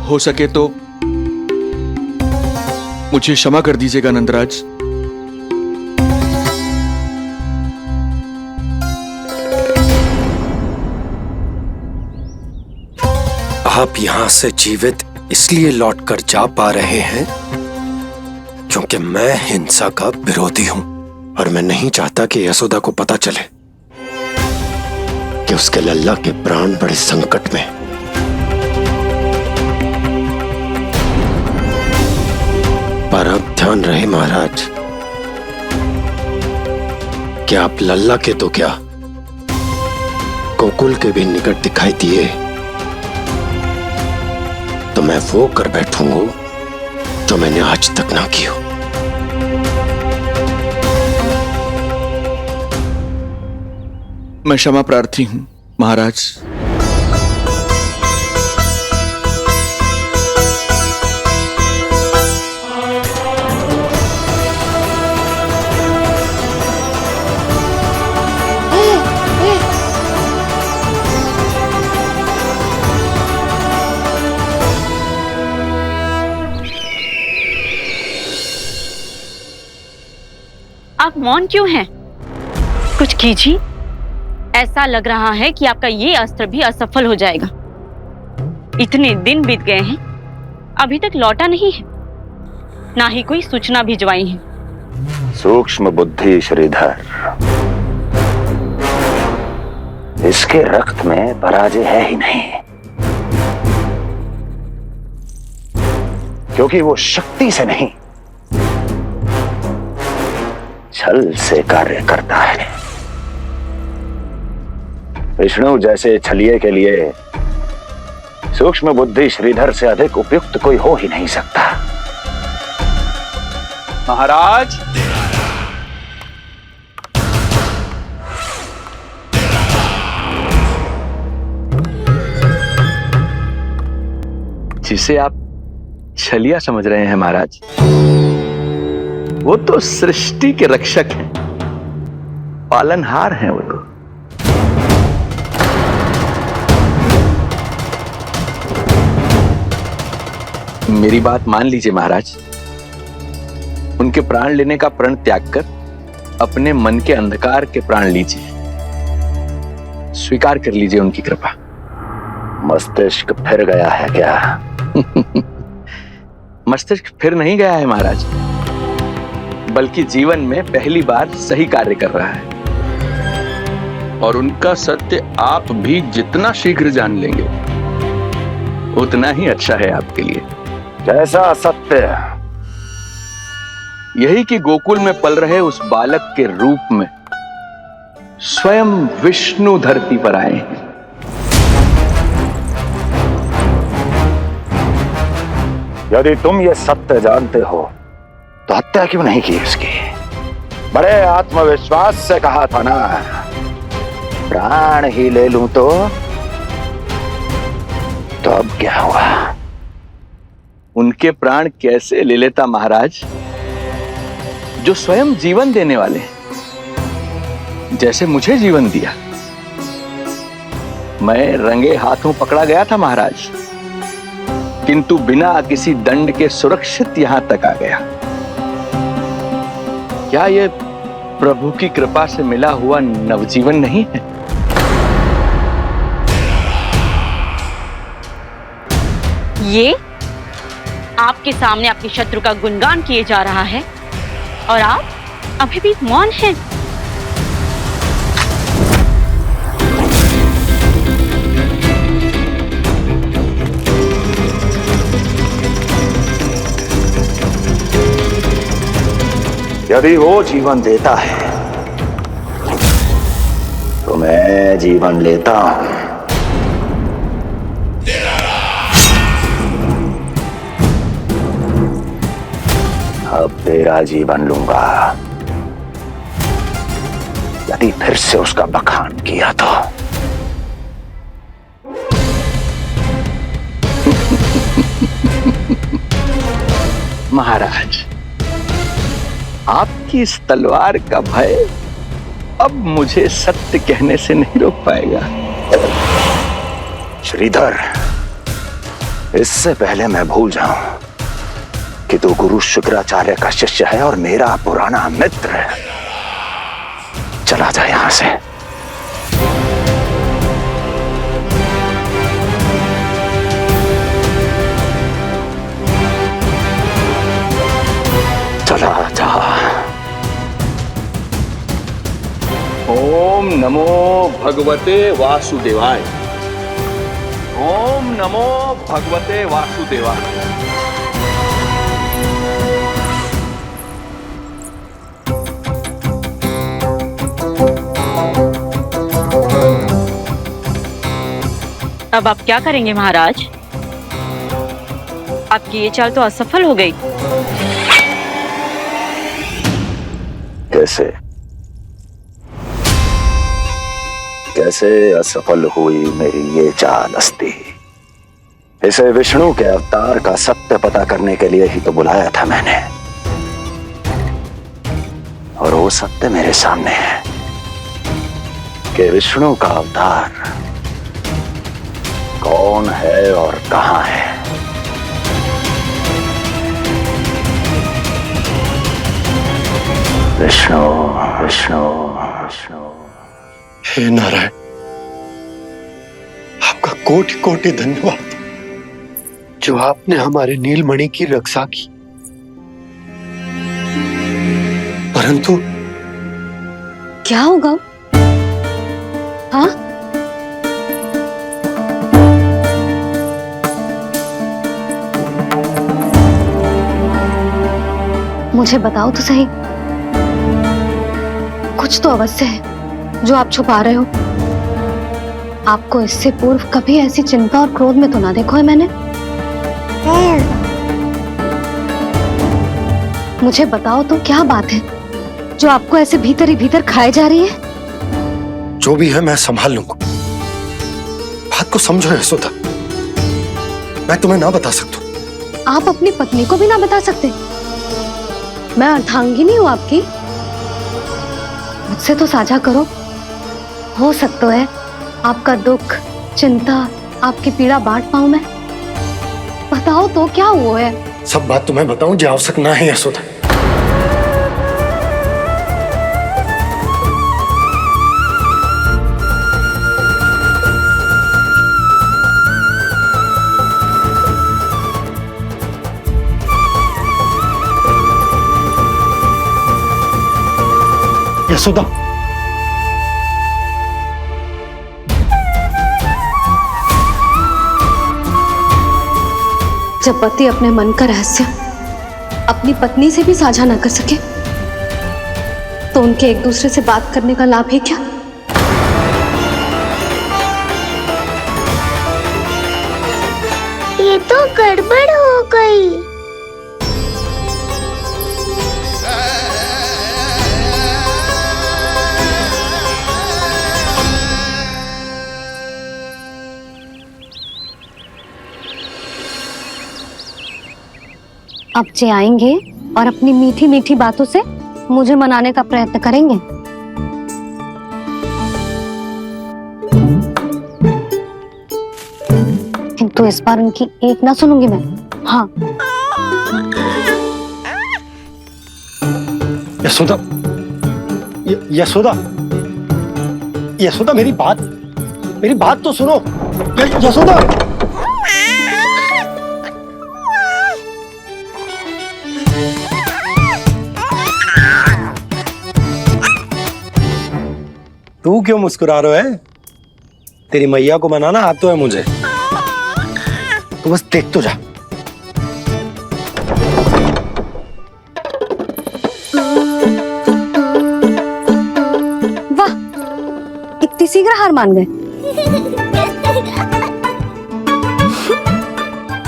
हो सके तो मुझे क्षमा कर दीजिएगा नंदराज। आप यहां से जीवित इसलिए लौटकर जा पा रहे हैं क्योंकि मैं हिंसा का विरोधी हूं, और मैं नहीं चाहता कि यशोदा को पता चले कि उसके लल्ला के प्राण बड़े संकट में। पर अब ध्यान रहे महाराज कि आप लल्ला के तो क्या गोकुल के भी निकट दिखाई दिए तो मैं वो कर बैठूंगा जो मैंने आज तक ना की हो। मैं क्षमा प्रार्थी हूं महाराज। आप मौन क्यों हैं? कुछ कीजिए। ऐसा लग रहा है कि आपका ये अस्त्र भी असफल हो जाएगा। इतने दिन बीत गए हैं, अभी तक लौटा नहीं है, ना ही कोई सूचना भिजवाई है। सूक्ष्म बुद्धि श्रीधर, इसके रक्त में पराजय है ही नहीं, क्योंकि वो शक्ति से नहीं छल से कार्य करता है। विष्णु जैसे छलिए के लिए सूक्ष्म बुद्धि श्रीधर से अधिक उपयुक्त कोई हो ही नहीं सकता। महाराज, जिसे आप छलिया समझ रहे हैं महाराज, वो तो सृष्टि के रक्षक हैं, पालनहार हैं वो तो। मेरी बात मान लीजिए महाराज, उनके प्राण लेने का प्रण त्याग कर अपने मन के अंधकार के प्राण लीजिए, स्वीकार कर लीजिए उनकी कृपा। मस्तिष्क फिर गया है क्या? मस्तिष्क फिर नहीं गया है महाराज, बल्कि जीवन में पहली बार सही कार्य कर रहा है। और उनका सत्य आप भी जितना शीघ्र जान लेंगे उतना ही अच्छा है आपके लिए। कैसा सत्य? यही कि गोकुल में पल रहे उस बालक के रूप में स्वयं विष्णु धरती पर आए हैं। यदि तुम ये सत्य जानते हो तो हत्या क्यों नहीं की इसकी? बड़े आत्मविश्वास से कहा था ना, प्राण ही ले लूं तो अब क्या हुआ? उनके प्राण कैसे ले लेता महाराज, जो स्वयं जीवन देने वाले हैं, जैसे मुझे जीवन दिया। मैं रंगे हाथों पकड़ा गया था महाराज, किंतु बिना किसी दंड के सुरक्षित यहां तक आ गया। क्या यह प्रभु की कृपा से मिला हुआ नवजीवन नहीं है? ये आपके सामने आपके शत्रु का गुणगान किए जा रहा है और आप अभी भी मौन हैं। यदि वो जीवन देता है तो मैं जीवन लेता हूं। अब तेरा जीवन लूंगा यदि फिर से उसका बखान किया तो। महाराज, आपकी इस तलवार का भय अब मुझे सत्य कहने से नहीं रोक पाएगा। श्रीधर, इससे पहले मैं भूल जाऊं कि तू गुरु शुक्राचार्य का शिष्य है और मेरा पुराना मित्र है, चला जा यहां से। चला जा। ओम नमो भगवते वासुदेवाय। ओम नमो भगवते वासुदेवाय। अब आप क्या करेंगे महाराज? आपकी ये चाल तो असफल हो गई। कैसे कैसे असफल हुई मेरी ये चाल अस्ती? इसे विष्णु के अवतार का सत्य पता करने के लिए ही तो बुलाया था मैंने, और वो सत्य मेरे सामने है कि विष्णु का अवतार कौन है और कहां है। विष्णु विष्णु विष्णु। हे नारायण, आपका कोटि कोटि धन्यवाद जो आपने हमारे नीलमणि की रक्षा की। परंतु क्या होगा? हाँ, मुझे बताओ तो सही, कुछ तो अवश्य है जो आप छुपा रहे हो। आपको इससे पूर्व कभी ऐसी चिंता और क्रोध में तो ना देखो है मैंने। मुझे बताओ तो क्या बात है जो आपको ऐसे भीतर ही भीतर खाए जा रही है? जो भी है मैं संभाल लूंगा। बात को समझो यशोदा, मैं तुम्हें ना बता सकता। आप अपनी पत्नी को भी ना बता सकते? मैं अर्धांगिनी हूँ आपकी, मुझसे तो साझा करो। हो सकता है आपका दुख, चिंता, आपकी पीड़ा बांट पाऊं मैं। बताओ तो क्या हुआ है? सब बात तुम्हें बताऊं जो आवश्यक ना है यशोदा। यशोदा, जब पति अपने मन का रहस्य अपनी पत्नी से भी साझा न कर सके तो उनके एक दूसरे से बात करने का लाभ है क्या? ये तो गड़बड़ हो गई। अब जे आएंगे और अपनी मीठी मीठी बातों से मुझे मनाने का प्रयत्न करेंगे। किंतु इस बार उनकी एक ना सुनूंगी मैं। हाँ, यशोदा, यशोदा, यशोदा, मेरी बात तो सुनो। यशोदा, तू क्यों मुस्कुरा रहा है? तेरी मैया को मनाना आता है मुझे। तू बस देख तो जा। वाह, इतनी शीघ्र हार मान गए।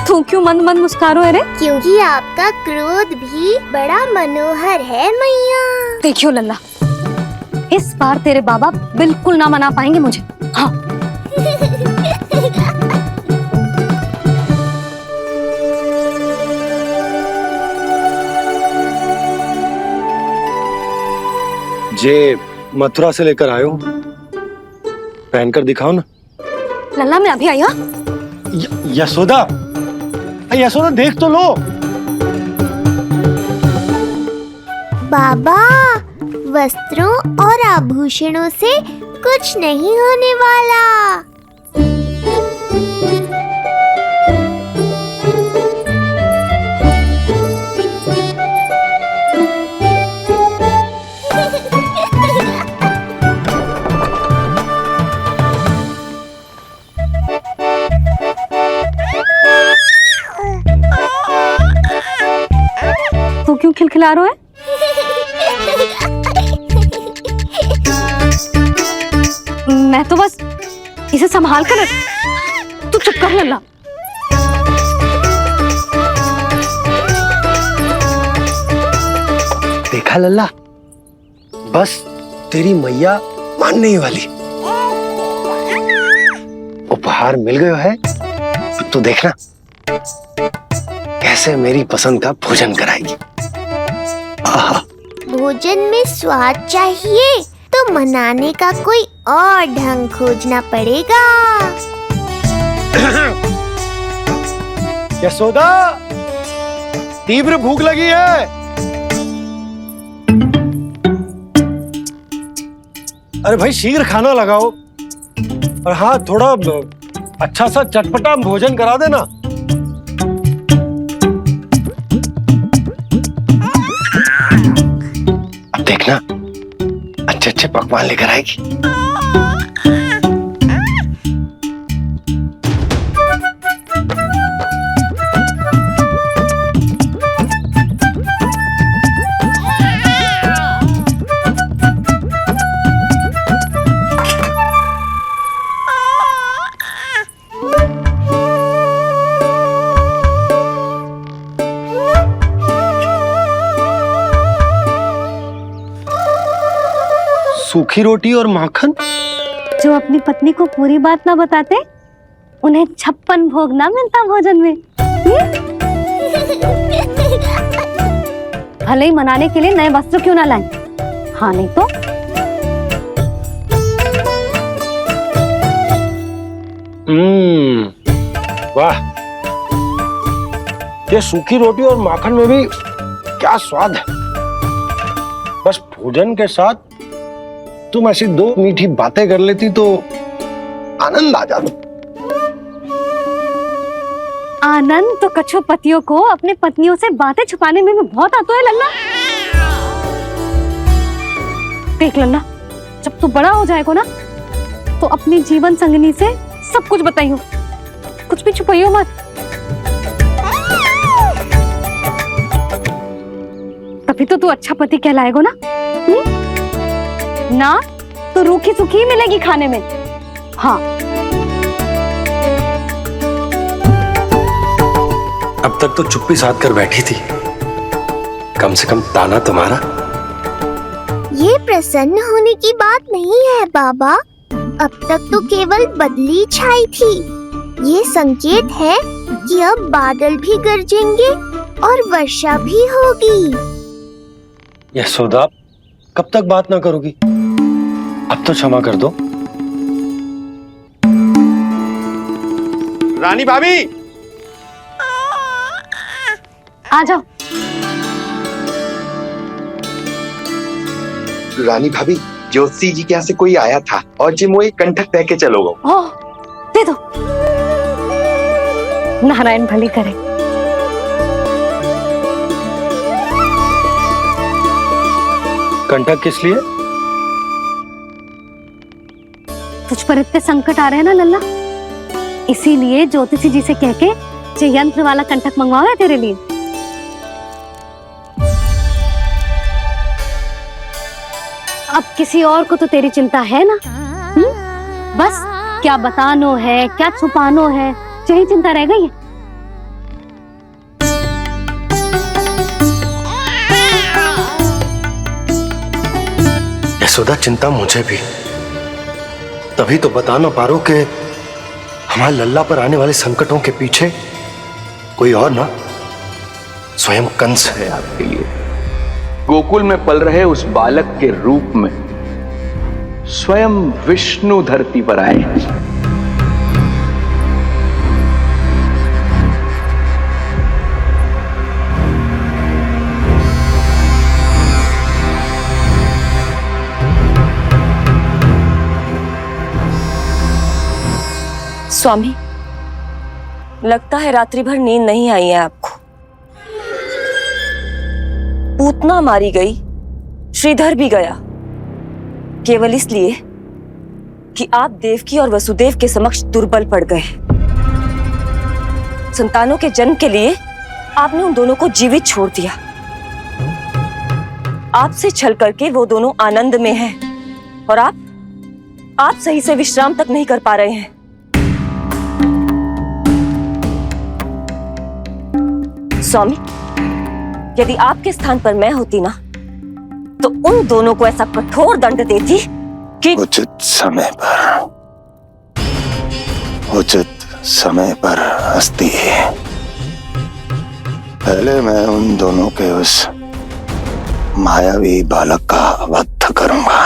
तू क्यों मंद मंद मुस्कुरा रहे? क्योंकि आपका क्रोध भी बड़ा मनोहर है मैया। देखियो लल्ला, इस बार तेरे बाबा बिल्कुल ना मना पाएंगे मुझे। हाँ। जे मथुरा से लेकर आयो, पहनकर दिखाओ ना। लल्ला, मैं अभी आई। हाँ, यशोदा, यशोदा देख तो लो। बाबा, वस्त्रों और आभूषणों से कुछ नहीं होने वाला। तू क्यों खिलखिला रहा है? मैं तो बस इसे संभाल कर कर लल्ला। देखा लल्ला, बस तेरी मैया मानने ही वाली। उपहार मिल गयो है, अब तो देखना कैसे मेरी पसंद का भोजन कराएगी। आहा। भोजन में स्वाद चाहिए तो मनाने का कोई और ढंग खोजना पड़ेगा। यशोदा, तीव्र भूख लगी है। अरे भाई शीघ्र खाना लगाओ, और हाँ थोड़ा अच्छा सा चटपटा भोजन करा देना। अब देखना अच्छे अच्छे पकवान लेकर आएगी। सूखी रोटी और माखन। जो अपनी पत्नी को पूरी बात ना बताते, उन्हें 56 भोग ना मिलता भोजन में। भले ही मनाने के लिए नए वस्त्र क्यों ना लाएं, हाँ नहीं तो वाह, ये सूखी रोटी और माखन में भी क्या स्वाद है। बस भोजन के साथ तुम ऐसी दो मीठी बातें कर लेती तो आनंद आ जाता। आनंद तो कछुआ पतियों को अपने पत्नियों से बातें छुपाने में भी बहुत आता है लल्ला। देख लल्ला, जब तू बड़ा हो जाएगा ना तो अपनी जीवन संगिनी से सब कुछ बताइयो, कुछ भी छुपाइयो मत। तभी तो तू अच्छा पति कहलाएगा ना। ना तो रूखी सूखी मिलेगी खाने में। हाँ, अब तक तो चुप्पी साध कर बैठी थी, कम से कम ताना तुम्हारा। ये प्रसन्न होने की बात नहीं है बाबा, अब तक तो केवल बदली छाई थी। ये संकेत है कि अब बादल भी गरजेंगे और वर्षा भी होगी। यशोदा, कब तक बात ना करोगी? अब तो क्षमा कर दो। रानी भाभी, आ जाओ। रानी भाभी, ज्योति जी के यहाँ से कोई आया था और जी मोई कंठक तह के चलोगे। ओह, दे दो। नारायण भली करे। कंठक किस लिए? तुझ पर इतने संकट आ रहे हैं ना लल्ला, इसीलिए ज्योतिषी जी से कह के जो यंत्र वाला कंठक मंगवाओ है तेरे लिए। अब किसी और को तो तेरी चिंता है ना? बस क्या बतानो है, क्या छुपानो है, यही चिंता रह गई है। यशोदा, चिंता मुझे भी, तभी तो बता ना पा रहा कि हमारे लल्ला पर आने वाले संकटों के पीछे कोई और ना स्वयं कंस है आपके लिए। गोकुल में पल रहे उस बालक के रूप में स्वयं विष्णु धरती पर आए। स्वामी, लगता है रात्रि भर नींद नहीं आई है आपको। पूतना मारी गई, श्रीधर भी गया, केवल इसलिए कि आप देवकी और वसुदेव के समक्ष दुर्बल पड़ गए। संतानों के जन्म के लिए आपने उन दोनों को जीवित छोड़ दिया। आपसे छल करके वो दोनों आनंद में हैं और आप सही से विश्राम तक नहीं कर पा रहे हैं। स्वामी, यदि आपके स्थान पर मैं होती ना, तो उन दोनों को ऐसा कठोर दंड देती कि उचित समय पर हस्ती। पहले मैं उन दोनों के उस मायावी बालक का वध करूंगा,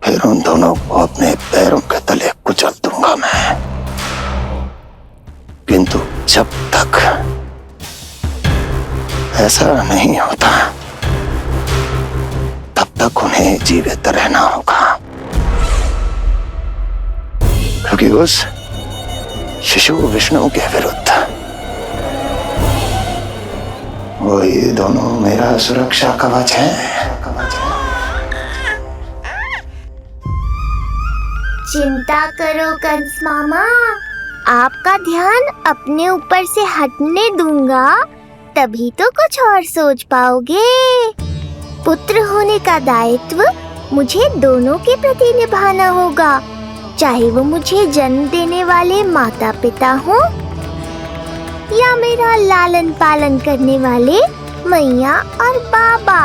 फिर उन दोनों को अपने पैरों के तले कुचल दूंगा मैं। किंतु जब तक ऐसा नहीं होता तब तक उन्हें जीवित रहना होगा, क्योंकि उस शिशु विष्णु के विरुद्ध वही दोनों मेरा सुरक्षा कवच है। चिंता करो कंस मामा, आपका ध्यान अपने ऊपर से हटने दूंगा, तभी तो कुछ और सोच पाओगे। पुत्र होने का दायित्व मुझे दोनों के प्रति निभाना होगा, चाहे वो मुझे जन्म देने वाले माता पिता हों या मेरा लालन पालन करने वाले मैया और बाबा,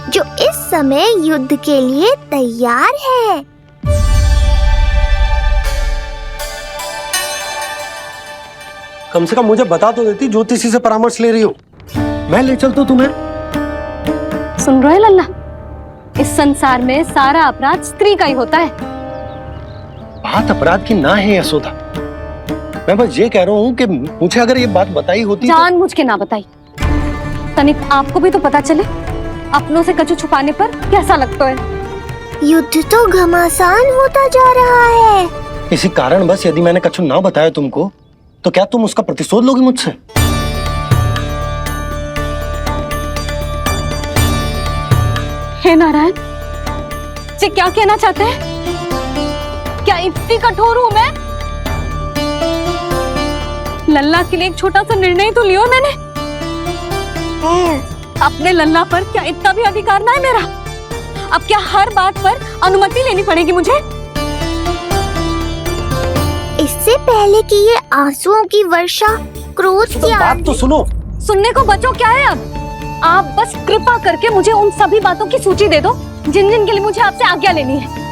जो इस समय युद्ध के लिए तैयार है। कम से कम मुझे बता तो देती, ज्योतिषी से परामर्श ले रही हो, मैं ले चलता तुम्हें। सुन रहे लल्ला, इस संसार में सारा अपराध स्त्री का ही होता है। बात अपराध की ना है यशोदा, मैं बस ये कह रहा हूँ कि मुझे अगर ये बात बताई होती जान मुझ के ना बताई, तनिक आपको भी तो पता चले अपनों से कछु छुपाने पर कैसा लगता है। युद्ध तो घमासान होता जा रहा है। इसी कारण बस यदि मैंने कछु ना बताया तुमको, तो क्या तुम उसका प्रतिशोध लोगी मुझसे? हे नारायण, जी क्या कहना चाहते हैं? क्या इतनी कठोर हूं मैं? लल्ला के लिए एक छोटा सा निर्णय तो लियो मैंने। अपने लल्ला पर क्या इतना भी अधिकार ना है मेरा? अब क्या हर बात पर अनुमति लेनी पड़ेगी मुझे? इससे पहले कि ये आंसुओं की वर्षा, क्रोध की बात तो सुनो। सुनने को बचो क्या है अब? आप बस कृपा करके मुझे उन सभी बातों की सूची दे दो जिन जिन के लिए मुझे आपसे आज्ञा लेनी है।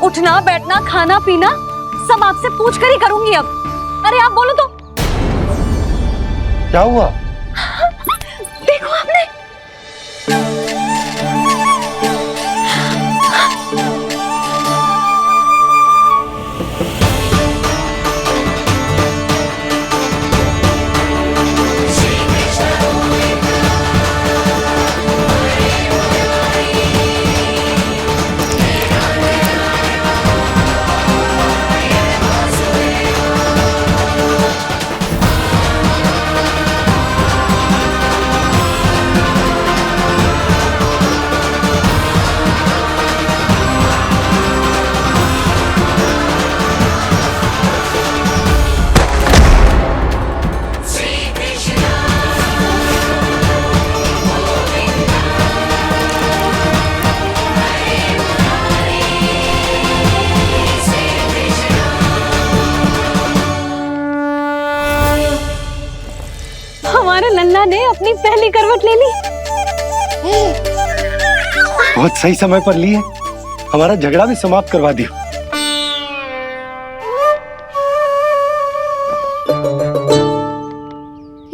उठना, बैठना, खाना, पीना सब आपसे पूछ कर ही करूंगी अब। अरे आप बोलो तो। क्या हुआ? देखो आपने। हमारे लल्ला ने अपनी पहली करवट ले ली। बहुत सही समय पर ली है, हमारा झगड़ा भी समाप्त करवा दिया।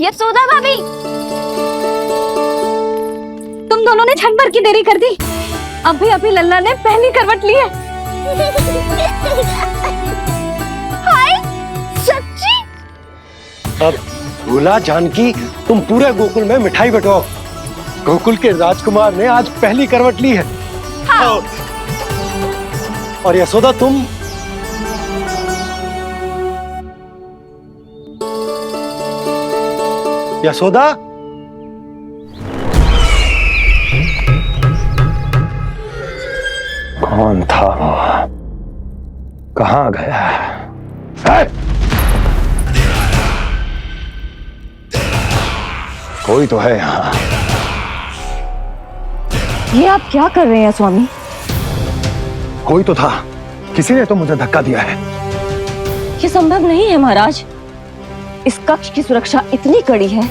यशोदा भाभी, तुम दोनों ने क्षण भर की देरी कर दी। अभी लल्ला ने पहली करवट ली है। हाय, सच्ची? अब भूला जानकी, तुम पूरे गोकुल में मिठाई बंटवाओ। गोकुल के राजकुमार ने आज पहली करवट ली है। हाँ। और यशोदा तुम यशोदा, कौन था वो? कहाँ गया है? कोई तो है यहाँ। ये आप क्या कर रहे हैं स्वामी? कोई तो था, किसी ने तो मुझे धक्का दिया है। ये संभव नहीं है महाराज। इस कक्ष की सुरक्षा इतनी कड़ी है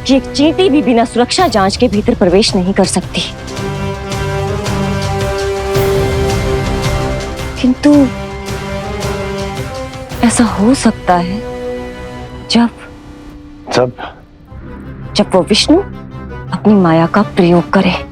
कि एक चींटी भी बिना सुरक्षा जांच के भीतर प्रवेश नहीं कर सकती। किंतु ऐसा हो सकता है जब वो विष्णु अपनी माया का प्रयोग करे।